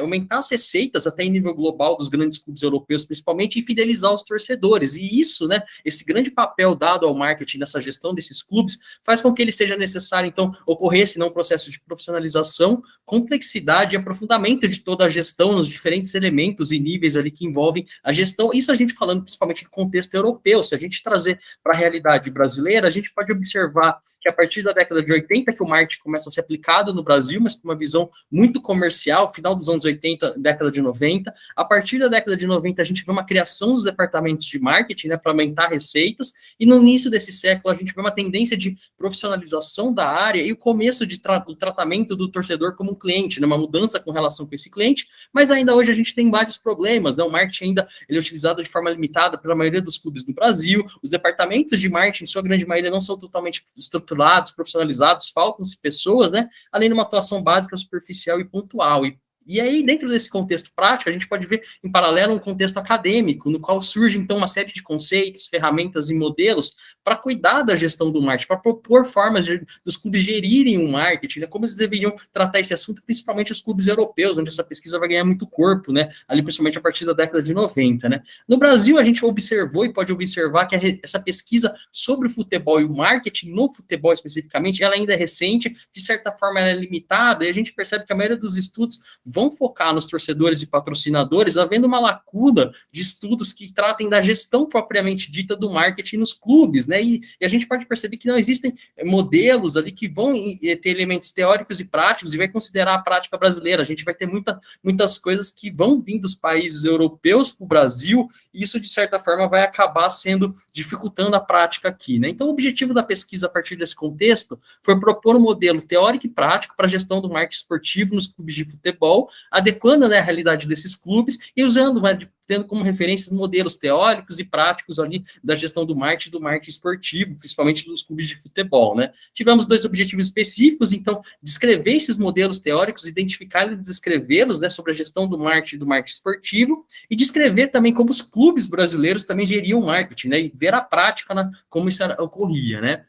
aumentar as receitas até em nível global dos grandes clubes europeus, principalmente, e fidelizar os torcedores. E isso, né, esse grande papel dado ao marketing nessa gestão desses clubes, faz com que ele seja necessário, então, ocorresse um processo de profissionalização, complexidade e aprofundamento de toda a gestão nos diferentes elementos e níveis ali que envolvem a gestão. Isso a gente falando principalmente do contexto europeu. Se a gente trazer para a realidade brasileira, a gente pode observar que a partir da década de 80 que o marketing começa a ser aplicado no Brasil, mas com uma visão muito comercial, final dos anos 80, década de 90. A partir da década de 90, a gente vê uma criação dos departamentos de marketing, né, para aumentar receitas, e no início desse século a gente vê uma tendência de profissionalização da área e o começo do tratamento do torcedor como um cliente, né, uma mudança com relação com esse cliente, mas ainda hoje a gente tem vários problemas, né, o marketing ainda ele é utilizado de forma limitada pela maioria dos clubes do Brasil, os departamentos de marketing, em sua grande maioria, não são totalmente estruturados, profissionalizados, faltam-se pessoas, né, além de uma atuação básica, superficial e pontual. E aí, dentro desse contexto prático, a gente pode ver, em paralelo, um contexto acadêmico, no qual surge, então, uma série de conceitos, ferramentas e modelos para cuidar da gestão do marketing, para propor formas dos clubes gerirem o marketing, né, como eles deveriam tratar esse assunto, principalmente os clubes europeus, onde essa pesquisa vai ganhar muito corpo, né, ali principalmente a partir da década de 90, né. No Brasil, a gente observou e pode observar que essa pesquisa sobre o futebol e o marketing no futebol especificamente, ela ainda é recente, de certa forma ela é limitada, e a gente percebe que a maioria dos estudos vão focar nos torcedores e patrocinadores, havendo uma lacuna de estudos que tratem da gestão propriamente dita do marketing nos clubes, né? E a gente pode perceber que não existem modelos ali que vão ter elementos teóricos e práticos e vai considerar a prática brasileira. A gente vai ter muitas coisas que vão vir dos países europeus para o Brasil, e isso, de certa forma, vai acabar dificultando a prática aqui, né? Então, o objetivo da pesquisa a partir desse contexto foi propor um modelo teórico e prático para a gestão do marketing esportivo nos clubes de futebol, adequando, né, a realidade desses clubes e usando, né, tendo como referências modelos teóricos e práticos ali da gestão do marketing esportivo, principalmente dos clubes de futebol, né. Tivemos 2 objetivos específicos, então, descrever esses modelos teóricos, identificá-los e descrevê-los, né, sobre a gestão do marketing esportivo, e descrever também como os clubes brasileiros também geriam o marketing, né, e ver a prática, né, como isso ocorria, né.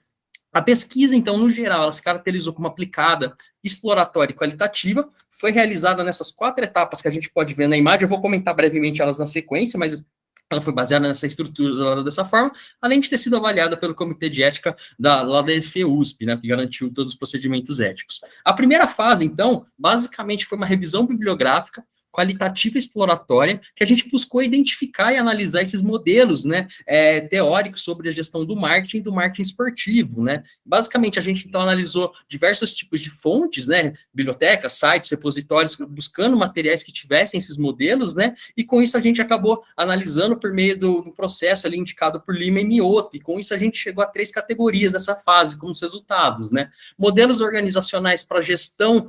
A pesquisa, então, no geral, ela se caracterizou como aplicada, exploratória e qualitativa, foi realizada nessas 4 etapas que a gente pode ver na imagem. Eu vou comentar brevemente elas na sequência, mas ela foi baseada nessa estrutura dessa forma, além de ter sido avaliada pelo Comitê de Ética lá da FEUSP, né, que garantiu todos os procedimentos éticos. A primeira fase, então, basicamente foi uma revisão bibliográfica, qualitativa e exploratória, que a gente buscou identificar e analisar esses modelos, né, teóricos sobre a gestão do marketing esportivo, né. Basicamente, a gente, então, analisou diversos tipos de fontes, né, bibliotecas, sites, repositórios, buscando materiais que tivessem esses modelos, né, e com isso a gente acabou analisando por meio do processo ali indicado por Lima e Mioto, e com isso a gente chegou a 3 categorias nessa fase, como os resultados, né. Modelos organizacionais para gestão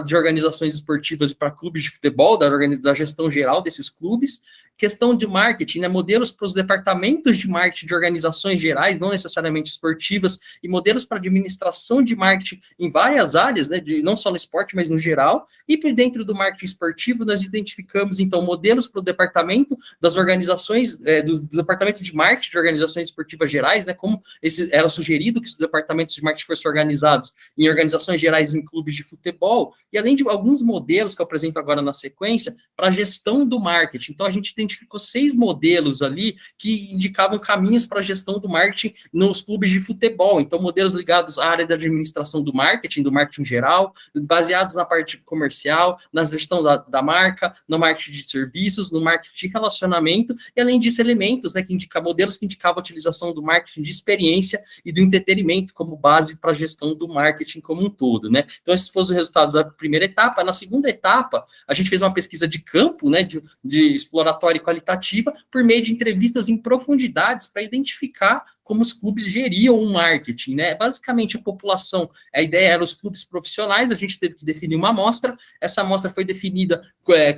de organizações esportivas e para clubes de futebol, da gestão geral desses clubes, questão de marketing, né, modelos para os departamentos de marketing de organizações gerais, não necessariamente esportivas, e modelos para administração de marketing em várias áreas, né, não só no esporte, mas no geral. E dentro do marketing esportivo, nós identificamos, então, modelos para o departamento das organizações, do departamento de marketing de organizações esportivas gerais, né, como era sugerido que os departamentos de marketing fossem organizados em organizações gerais em clubes de futebol, e além de alguns modelos que eu apresento agora na sequência, para a gestão do marketing. Então, a gente identificou 6 modelos ali que indicavam caminhos para a gestão do marketing nos clubes de futebol. Então, modelos ligados à área da administração do marketing geral, baseados na parte comercial, na gestão da marca, no marketing de serviços, no marketing de relacionamento, e além disso, elementos, né, modelos que indicavam a utilização do marketing de experiência e do entretenimento como base para a gestão do marketing como um todo, né? Então, esses foram os resultados da primeira etapa. Na segunda etapa, a gente fez uma pesquisa de campo, né, de exploratória e qualitativa, por meio de entrevistas em profundidades para identificar como os clubes geriam o marketing, né? Basicamente, a população, a ideia era os clubes profissionais, a gente teve que definir uma amostra, essa amostra foi definida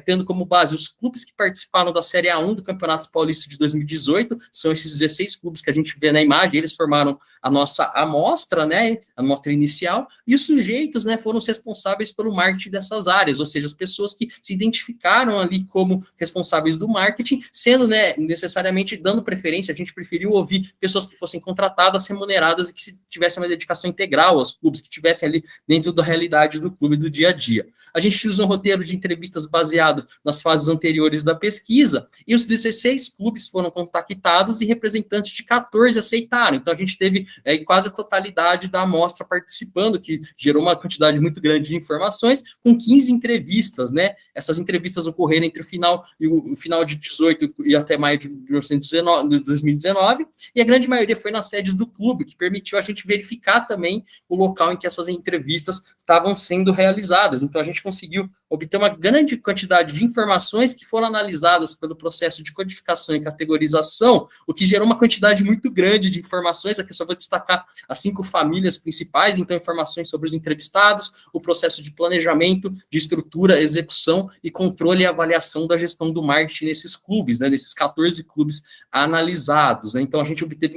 tendo como base os clubes que participaram da Série A1 do Campeonato Paulista de 2018, são esses 16 clubes que a gente vê na imagem, eles formaram a nossa amostra, né, a amostra inicial, e os sujeitos, né, foram os responsáveis pelo marketing dessas áreas, ou seja, as pessoas que se identificaram ali como responsáveis do marketing, sendo, né, necessariamente dando preferência, a gente preferiu ouvir pessoas que fossem contratadas, remuneradas e que tivessem uma dedicação integral aos clubes, que tivessem ali dentro da realidade do clube do dia a dia. A gente usa um roteiro de entrevistas baseado nas fases anteriores da pesquisa, e os 16 clubes foram contactados e representantes de 14 aceitaram. Então, a gente teve quase a totalidade da amostra participando, que gerou uma quantidade muito grande de informações, com 15 entrevistas, né? Essas entrevistas ocorreram entre o final de 18 e até maio de 2019, e a grande maioria foi na sede do clube, que permitiu a gente verificar também o local em que essas entrevistas estavam sendo realizadas. Então, a gente conseguiu obter uma grande quantidade de informações que foram analisadas pelo processo de codificação e categorização, o que gerou uma quantidade muito grande de informações. Aqui eu só vou destacar as 5 famílias principais, então informações sobre os entrevistados, o processo de planejamento, de estrutura, execução e controle e avaliação da gestão do marketing nesses clubes, né, nesses 14 clubes analisados, né? Então, a gente obteve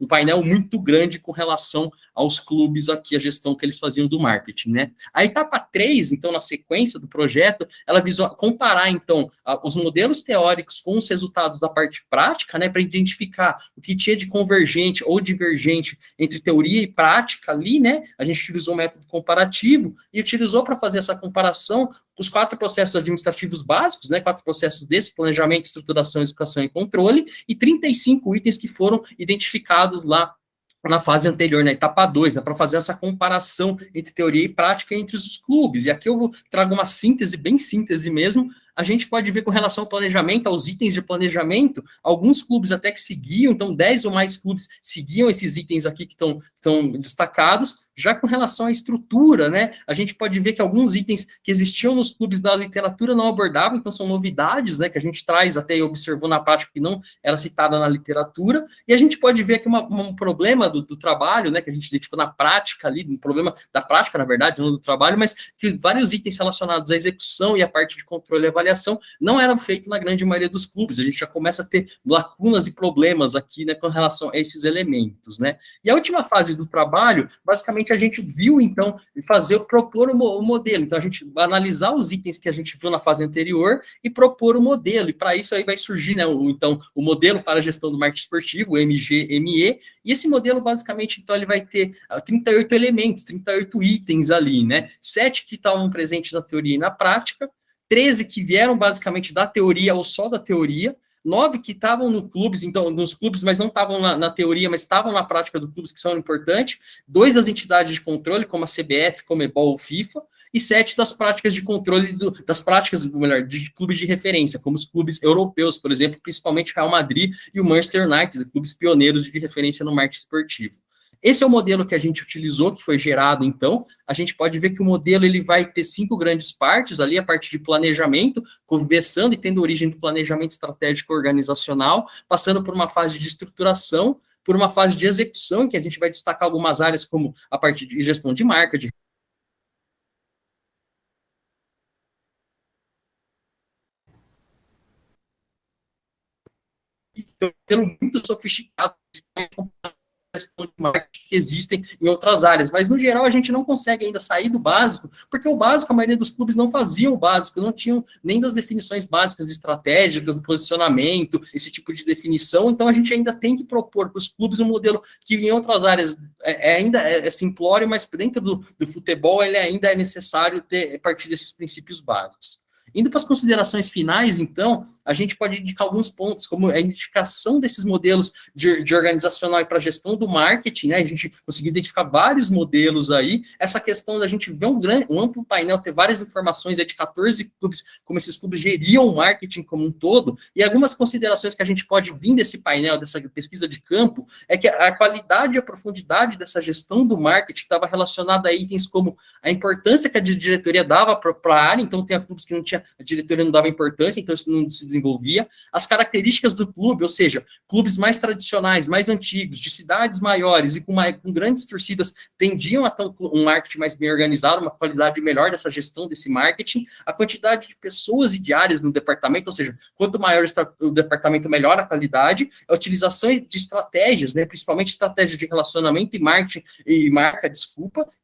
um painel muito grande com relação aos clubes aqui, a gestão que eles faziam do marketing, né? A etapa 3, então, na sequência do projeto, ela visou comparar, então, os modelos teóricos com os resultados da parte prática, né, para identificar o que tinha de convergente ou divergente entre teoria e prática ali, né? A gente utilizou um método comparativo e utilizou para fazer essa comparação os 4 processos administrativos básicos, né, 4 processos desse: planejamento, estruturação, execução e controle, e 35 itens que foram identificados lá na fase anterior, na etapa 2, né, para fazer essa comparação entre teoria e prática entre os clubes. E aqui eu trago uma síntese, bem síntese mesmo. A gente pode ver com relação ao planejamento, aos itens de planejamento, alguns clubes até que seguiam, então 10 ou mais clubes seguiam esses itens aqui que estão destacados. Já com relação à estrutura, né, a gente pode ver que alguns itens que existiam nos clubes da literatura não abordavam, então são novidades, né, que a gente traz até e observou na prática que não era citada na literatura, e a gente pode ver aqui um problema do trabalho, né, que a gente identificou na prática ali, um problema da prática, na verdade, não do trabalho, mas que vários itens relacionados à execução e à parte de controle e avaliação não eram feitos na grande maioria dos clubes. A gente já começa a ter lacunas e problemas aqui, né, com relação a esses elementos, né. E a última fase do trabalho, basicamente, a gente viu, então, propor o modelo. Então, a gente analisar os itens que a gente viu na fase anterior e propor o modelo. E para isso aí vai surgir, né, o modelo para a gestão do marketing esportivo, o MGME, e esse modelo, basicamente, então, ele vai ter 38 elementos, 38 itens ali, né? 7 que estavam presentes na teoria e na prática, 13 que vieram, basicamente, da teoria ou só da teoria, 9 que estavam nos clubes, mas não estavam na teoria, mas estavam na prática dos clubes, que são importantes, 2 das entidades de controle, como a CBF, Conmebol ou FIFA, e 7 das práticas de controle, de clubes de referência, como os clubes europeus, por exemplo, principalmente Real Madrid e o Manchester United, clubes pioneiros de referência no marketing esportivo. Esse é o modelo que a gente utilizou, que foi gerado, então. A gente pode ver que o modelo ele vai ter 5 grandes partes ali, a parte de planejamento, começando e tendo origem do planejamento estratégico organizacional, passando por uma fase de estruturação, por uma fase de execução, em que a gente vai destacar algumas áreas como a parte de gestão de marca, de Então, modelo muito sofisticado, de marketing que existem em outras áreas, mas no geral a gente não consegue ainda sair do básico, porque o básico, a maioria dos clubes não faziam o básico, não tinham nem das definições básicas de estratégicas, do posicionamento, esse tipo de definição, então a gente ainda tem que propor para os clubes um modelo que em outras áreas ainda é simplório, mas dentro do futebol ele ainda é necessário ter, a partir desses princípios básicos. Indo para as considerações finais, então, a gente pode indicar alguns pontos, como a identificação desses modelos de organizacional e para a gestão do marketing, né? A gente conseguiu identificar vários modelos aí. Essa questão da gente ver um amplo painel, ter várias informações de 14 clubes, como esses clubes geriam o marketing como um todo, e algumas considerações que a gente pode vir desse painel, dessa pesquisa de campo, é que a qualidade e a profundidade dessa gestão do marketing estava relacionada a itens como a importância que a diretoria dava para a área, então tem clubes que não tinha, a diretoria não dava importância, então isso não se desenvolvia. As características do clube, ou seja, clubes mais tradicionais, mais antigos, de cidades maiores e com grandes torcidas, tendiam a ter um marketing mais bem organizado, uma qualidade melhor dessa gestão desse marketing. A quantidade de pessoas e de áreas no departamento, ou seja, quanto maior o departamento, melhor a qualidade. A utilização de estratégias, né, principalmente estratégias de relacionamento e marketing e marca,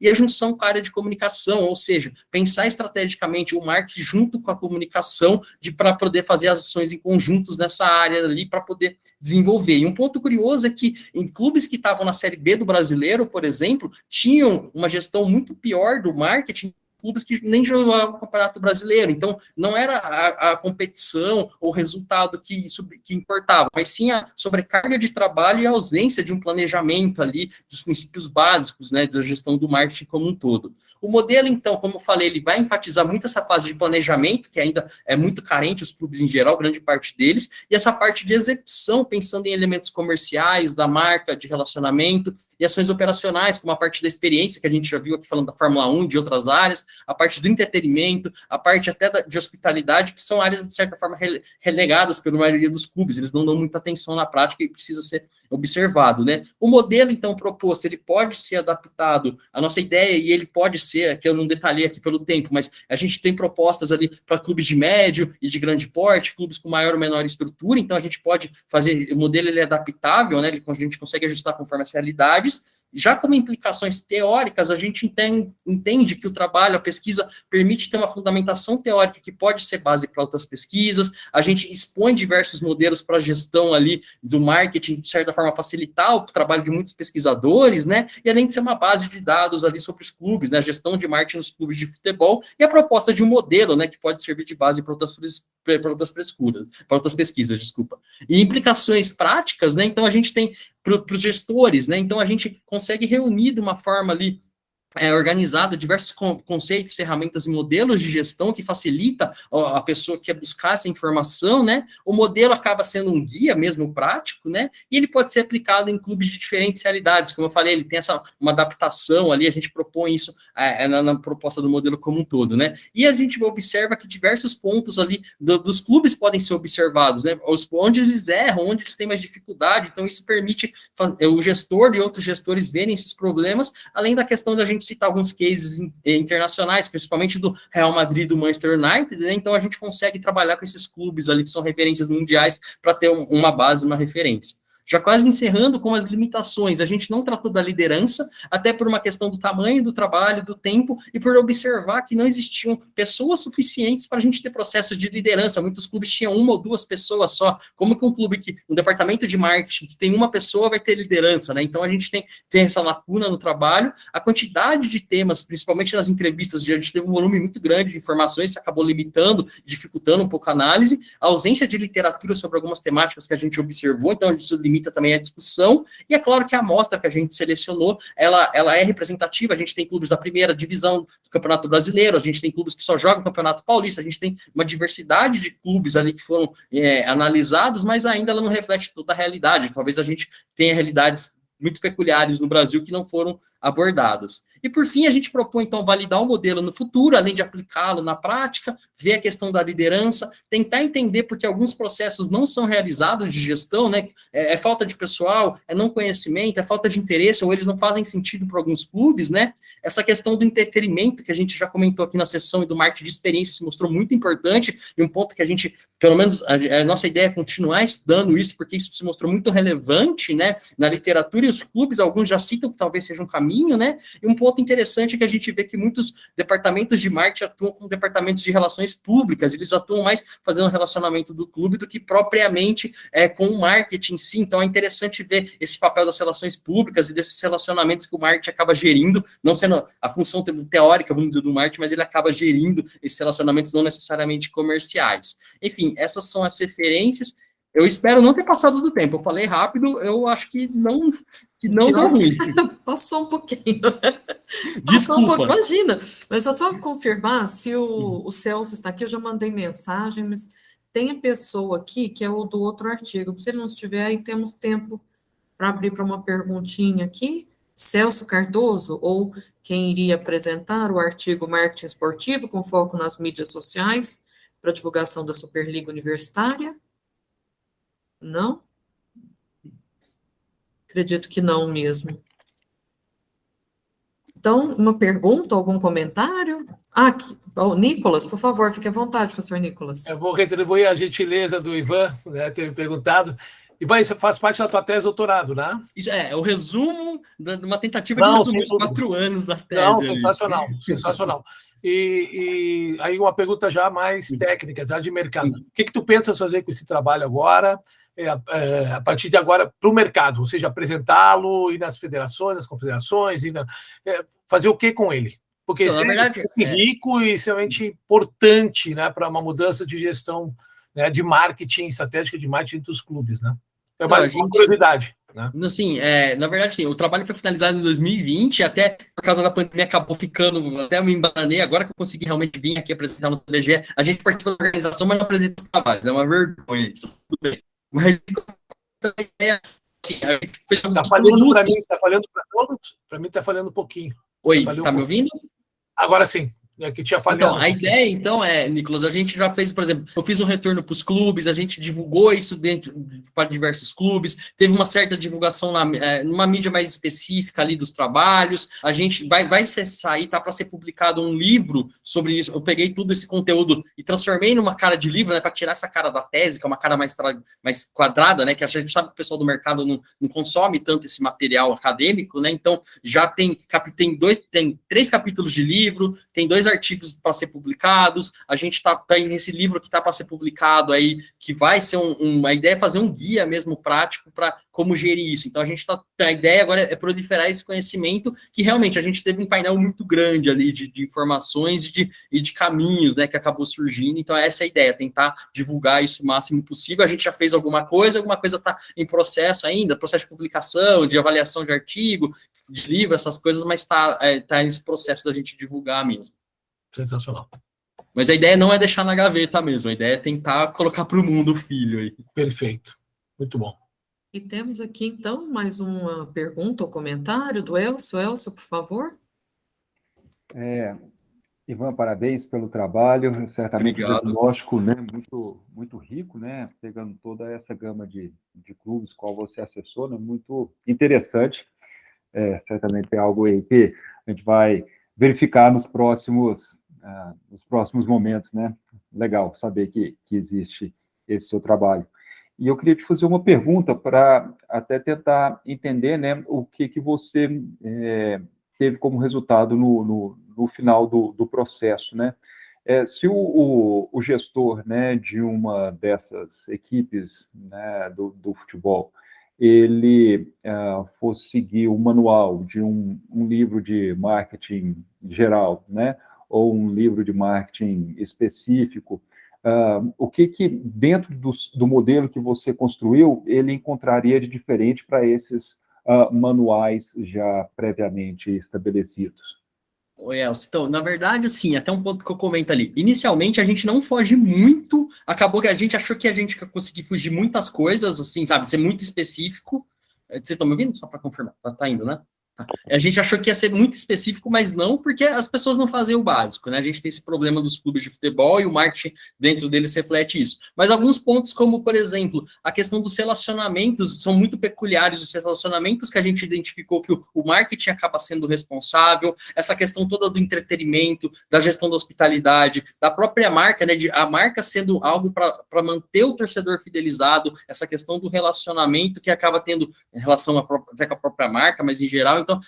e a junção com a área de comunicação, ou seja, pensar estrategicamente o marketing junto com a comunicação para poder fazer as ações em conjuntos nessa área ali para poder desenvolver. E um ponto curioso é que em clubes que estavam na Série B do Brasileiro, por exemplo, tinham uma gestão muito pior do marketing, clubes que nem jogavam o Campeonato Brasileiro, então não era a competição ou o resultado que importava, mas sim a sobrecarga de trabalho e a ausência de um planejamento ali, dos princípios básicos, né, da gestão do marketing como um todo. O modelo, então, como eu falei, ele vai enfatizar muito essa fase de planejamento, que ainda é muito carente, os clubes em geral, grande parte deles, e essa parte de execução, pensando em elementos comerciais, da marca, de relacionamento, e ações operacionais, como a parte da experiência, que a gente já viu aqui falando da Fórmula 1, de outras áreas, a parte do entretenimento, a parte até de hospitalidade, que são áreas, de certa forma, relegadas pela maioria dos clubes, eles não dão muita atenção na prática e precisa ser observado, né? O modelo, então, proposto, ele pode ser adaptado à nossa ideia e ele pode ser, que eu não detalhei aqui pelo tempo, mas a gente tem propostas ali para clubes de médio e de grande porte, clubes com maior ou menor estrutura, então a gente pode fazer, o modelo ele é adaptável, né? A gente consegue ajustar conforme as realidades. Já como implicações teóricas, a gente entende que o trabalho, a pesquisa, permite ter uma fundamentação teórica que pode ser base para outras pesquisas, a gente expõe diversos modelos para a gestão ali do marketing, de certa forma facilitar o trabalho de muitos pesquisadores, né, e além de ser uma base de dados ali sobre os clubes, né, a gestão de marketing nos clubes de futebol, e a proposta de um modelo, né, que pode servir de base para outras pesquisas, desculpa. E implicações práticas, né, então a gente tem para os gestores, né? Então a gente consegue reunir de uma forma ali organizado diversos conceitos, ferramentas e modelos de gestão que facilita a pessoa que quer buscar essa informação, né? O modelo acaba sendo um guia mesmo prático, né? E ele pode ser aplicado em clubes de diferentes realidades, como eu falei, ele tem uma adaptação ali, a gente propõe isso na proposta do modelo como um todo, né? E a gente observa que diversos pontos ali dos clubes podem ser observados, né? Onde eles erram, onde eles têm mais dificuldade, então isso permite o gestor e outros gestores verem esses problemas, além da questão da gente citar alguns cases internacionais, principalmente do Real Madrid e do Manchester United, né? Então a gente consegue trabalhar com esses clubes ali que são referências mundiais para ter uma base, uma referência. Já quase encerrando com as limitações, a gente não tratou da liderança, até por uma questão do tamanho do trabalho, do tempo, e por observar que não existiam pessoas suficientes para a gente ter processos de liderança. Muitos clubes tinham uma ou duas pessoas só. Como que um departamento de marketing que tem uma pessoa vai ter liderança, né? Então a gente tem essa lacuna no trabalho. A quantidade de temas, principalmente nas entrevistas, a gente teve um volume muito grande de informações, isso acabou limitando, dificultando um pouco a análise. A ausência de literatura sobre algumas temáticas que a gente observou, então isso limita também a discussão, e é claro que a amostra que a gente selecionou, ela é representativa, a gente tem clubes da primeira divisão do Campeonato Brasileiro, a gente tem clubes que só jogam o Campeonato Paulista, a gente tem uma diversidade de clubes ali que foram analisados, mas ainda ela não reflete toda a realidade, talvez a gente tenha realidades muito peculiares no Brasil que não foram abordadas. E, por fim, a gente propõe, então, validar o modelo no futuro, além de aplicá-lo na prática, ver a questão da liderança, tentar entender porque alguns processos não são realizados de gestão, né? É falta de pessoal, é não conhecimento, é falta de interesse, ou eles não fazem sentido para alguns clubes, né? Essa questão do entretenimento, que a gente já comentou aqui na sessão, e do marketing de experiência, se mostrou muito importante, e um ponto que a gente, pelo menos, a nossa ideia é continuar estudando isso, porque isso se mostrou muito relevante, né? Na literatura, e os clubes, alguns já citam que talvez seja um caminho, né? E um ponto interessante é que a gente vê que muitos departamentos de marketing atuam como departamentos de relações públicas, eles atuam mais fazendo relacionamento do clube do que propriamente com o marketing em si. Então é interessante ver esse papel das relações públicas e desses relacionamentos que o marketing acaba gerindo, não sendo a função teórica, vamos dizer, do marketing, mas ele acaba gerindo esses relacionamentos não necessariamente comerciais. Enfim, essas são as referências. Eu espero não ter passado do tempo. Eu falei rápido, eu acho que não deu ruim. Passou um pouquinho. Desculpa. Imagina. Mas é só confirmar se o Celso está aqui. Eu já mandei mensagem, mas tem a pessoa aqui que é o do outro artigo. Se ele não estiver, aí temos tempo para abrir para uma perguntinha aqui. Celso Cardoso, ou quem iria apresentar o artigo Marketing Esportivo com foco nas mídias sociais para divulgação da Superliga Universitária? Não? Acredito que não mesmo. Então, uma pergunta, algum comentário? Nicolas, por favor, fique à vontade, professor Nicolas. Eu vou retribuir a gentileza do Ivan, né, ter me perguntado. Ivan, isso faz parte da tua tese de doutorado, né? Isso é o resumo de uma tentativa de resumir os 4 anos da tese. Não, sensacional, sensacional. E aí uma pergunta já mais técnica, já de mercado. O que tu pensas fazer com esse trabalho agora, a partir de agora, para o mercado? Ou seja, apresentá-lo, ir nas federações, nas confederações, fazer o que com ele? Porque então, isso na verdade, é rico e extremamente importante, né, para uma mudança de gestão, né, de marketing, estratégica de marketing dos clubes, né? É uma curiosidade. Né? Sim, na verdade, sim, o trabalho foi finalizado em 2020, até por causa da pandemia acabou ficando, até eu me embanei, agora que eu consegui realmente vir aqui apresentar no TDG, a gente participa da organização, mas não apresenta os trabalhos, é uma vergonha isso, tudo bem. Mas assim, tá falhando para mim, tá falhando para todos? Para mim tá falhando um pouquinho. Oi, tá me ouvindo? Agora sim. Que tinha falhado. Então, a ideia, então, Nicolas, a gente já fez, por exemplo, eu fiz um retorno para os clubes, a gente divulgou isso para diversos clubes, teve uma certa divulgação numa mídia mais específica ali dos trabalhos, a gente vai sair, tá para ser publicado um livro sobre isso, eu peguei todo esse conteúdo e transformei numa cara de livro, né, para tirar essa cara da tese, que é uma cara mais quadrada, né, que a gente sabe que o pessoal do mercado não consome tanto esse material acadêmico, né, então já tem 3 capítulos de livro, tem 2 artigos para ser publicados, a gente está nesse livro que está para ser publicado aí, que vai ser a ideia é fazer um guia mesmo prático para como gerir isso. Então a ideia agora é proliferar esse conhecimento, que realmente a gente teve um painel muito grande ali de informações e de caminhos, né, que acabou surgindo. Então essa é a ideia, tentar divulgar isso o máximo possível. A gente já fez alguma coisa está em processo ainda, processo de publicação, de avaliação de artigo, de livro, essas coisas, mas está nesse processo da gente divulgar mesmo. Sensacional. Mas a ideia não é deixar na gaveta mesmo, a ideia é tentar colocar para o mundo o filho aí. Perfeito. Muito bom. E temos aqui, então, mais uma pergunta ou comentário do Elcio. Elcio, por favor. Ivan, parabéns pelo trabalho, certamente um diagnóstico, né, muito, muito rico, né, pegando toda essa gama de clubes qual você acessou, né, muito interessante. Certamente é algo aí que a gente vai verificar nos próximos momentos, né? Legal saber que existe esse seu trabalho. E eu queria te fazer uma pergunta para até tentar entender, né, o que você teve como resultado no final do processo, né? Se o gestor, né, de uma dessas equipes, né, do futebol, ele fosse seguir o manual de um livro de marketing geral, né, ou um livro de marketing específico, o que dentro do modelo que você construiu, ele encontraria de diferente para esses manuais já previamente estabelecidos? Oi, Elcio. Então, na verdade, assim, até um ponto que eu comento ali. Inicialmente, a gente não foge muito, acabou que a gente achou que a gente ia conseguir fugir muitas coisas, assim, sabe, ser muito específico. Vocês estão me ouvindo? Só para confirmar. Tá indo, né? A gente achou que ia ser muito específico, mas não, porque as pessoas não fazem o básico, né? A gente tem esse problema dos clubes de futebol e o marketing dentro deles reflete isso. Mas alguns pontos, como, por exemplo, a questão dos relacionamentos, são muito peculiares os relacionamentos que a gente identificou que o marketing acaba sendo responsável, essa questão toda do entretenimento, da gestão da hospitalidade, da própria marca, né? A marca sendo algo para manter o torcedor fidelizado, essa questão do relacionamento que acaba tendo relação até com a própria marca, mas em geral, então,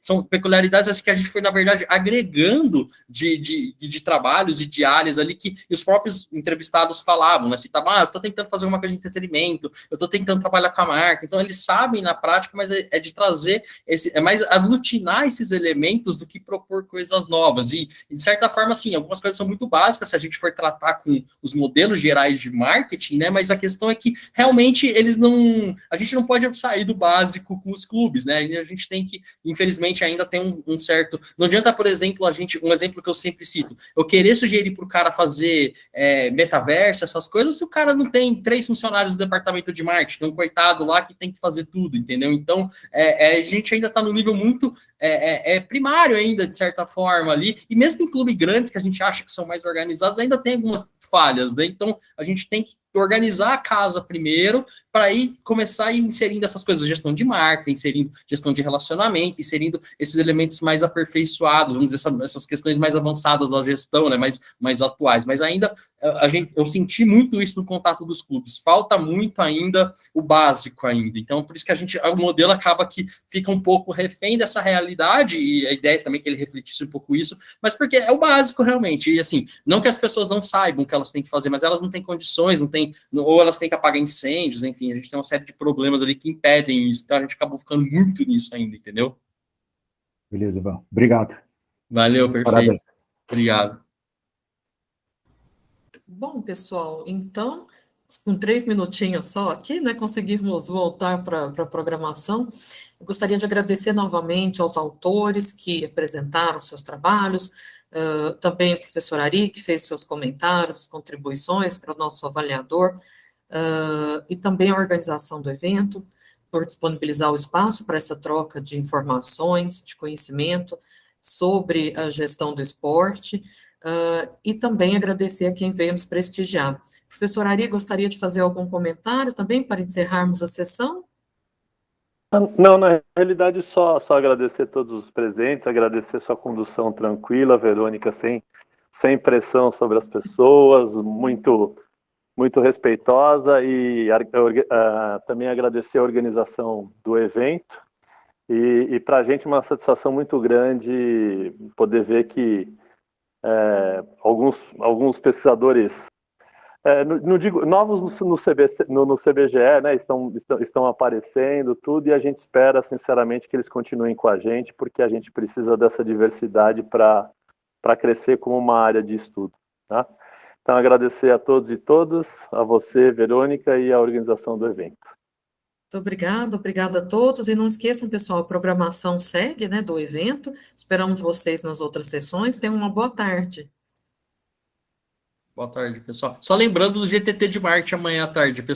são peculiaridades assim, que a gente foi, na verdade, agregando de trabalhos e de áreas ali que os próprios entrevistados falavam, né? Citavam, eu estou tentando fazer uma coisa de entretenimento, eu estou tentando trabalhar com a marca, então eles sabem na prática, mas é de trazer, é mais aglutinar esses elementos do que propor coisas novas, e de certa forma, assim, algumas coisas são muito básicas se a gente for tratar com os modelos gerais de marketing, né? Mas a questão é que realmente a gente não pode sair do básico com os clubes, né? A gente tem que, infelizmente, ainda tem um certo. Não adianta, por exemplo, um exemplo que eu sempre cito, eu querer sugerir para o cara fazer metaverso, essas coisas, se o cara não tem 3 funcionários do departamento de marketing, tem um coitado lá que tem que fazer tudo, entendeu? Então, a gente ainda está no nível muito primário ainda, de certa forma, ali, e mesmo em clubes grandes que a gente acha que são mais organizados, ainda tem algumas falhas, né? Então, a gente tem que organizar a casa primeiro, para aí começar a ir inserindo essas coisas, gestão de marca, inserindo gestão de relacionamento, inserindo esses elementos mais aperfeiçoados, vamos dizer, essas questões mais avançadas da gestão, né, mais atuais. Mas ainda, eu senti muito isso no contato dos clubes. Falta muito ainda o básico ainda. Então, por isso que o modelo acaba que fica um pouco refém dessa realidade, e a ideia também é que ele refletisse um pouco isso, mas porque é o básico realmente. E assim, não que as pessoas não saibam o que elas têm que fazer, mas elas não têm condições, ou elas têm que apagar incêndios, enfim, a gente tem uma série de problemas ali que impedem isso, então a gente acabou ficando muito nisso ainda, entendeu? Beleza, Ivan. Obrigado. Valeu, perfeito. Parabéns. Obrigado. Bom, pessoal, então, com 3 minutinhos só aqui, né, conseguimos voltar para a programação. Eu gostaria de agradecer novamente aos autores que apresentaram seus trabalhos, também o professor Ari, que fez seus comentários, contribuições para o nosso avaliador, e também a organização do evento, por disponibilizar o espaço para essa troca de informações, de conhecimento sobre a gestão do esporte, e também agradecer a quem veio nos prestigiar. Professor Ari, gostaria de fazer algum comentário também para encerrarmos a sessão? Não, na realidade, só agradecer a todos os presentes, agradecer sua condução tranquila, Verônica, sem pressão sobre as pessoas, muito respeitosa, e também agradecer a organização do evento, e para a gente uma satisfação muito grande poder ver que alguns pesquisadores, não digo novos no CBGE, né, estão aparecendo tudo, e a gente espera sinceramente que eles continuem com a gente, porque a gente precisa dessa diversidade para crescer como uma área de estudo, tá? Então, agradecer a todos e todas, a você, Verônica, e a organização do evento. Muito obrigada a todos, e não esqueçam, pessoal, a programação segue, né, do evento, esperamos vocês nas outras sessões, tenham uma boa tarde. Boa tarde, pessoal. Só lembrando do GTT de marketing amanhã à tarde, pessoal.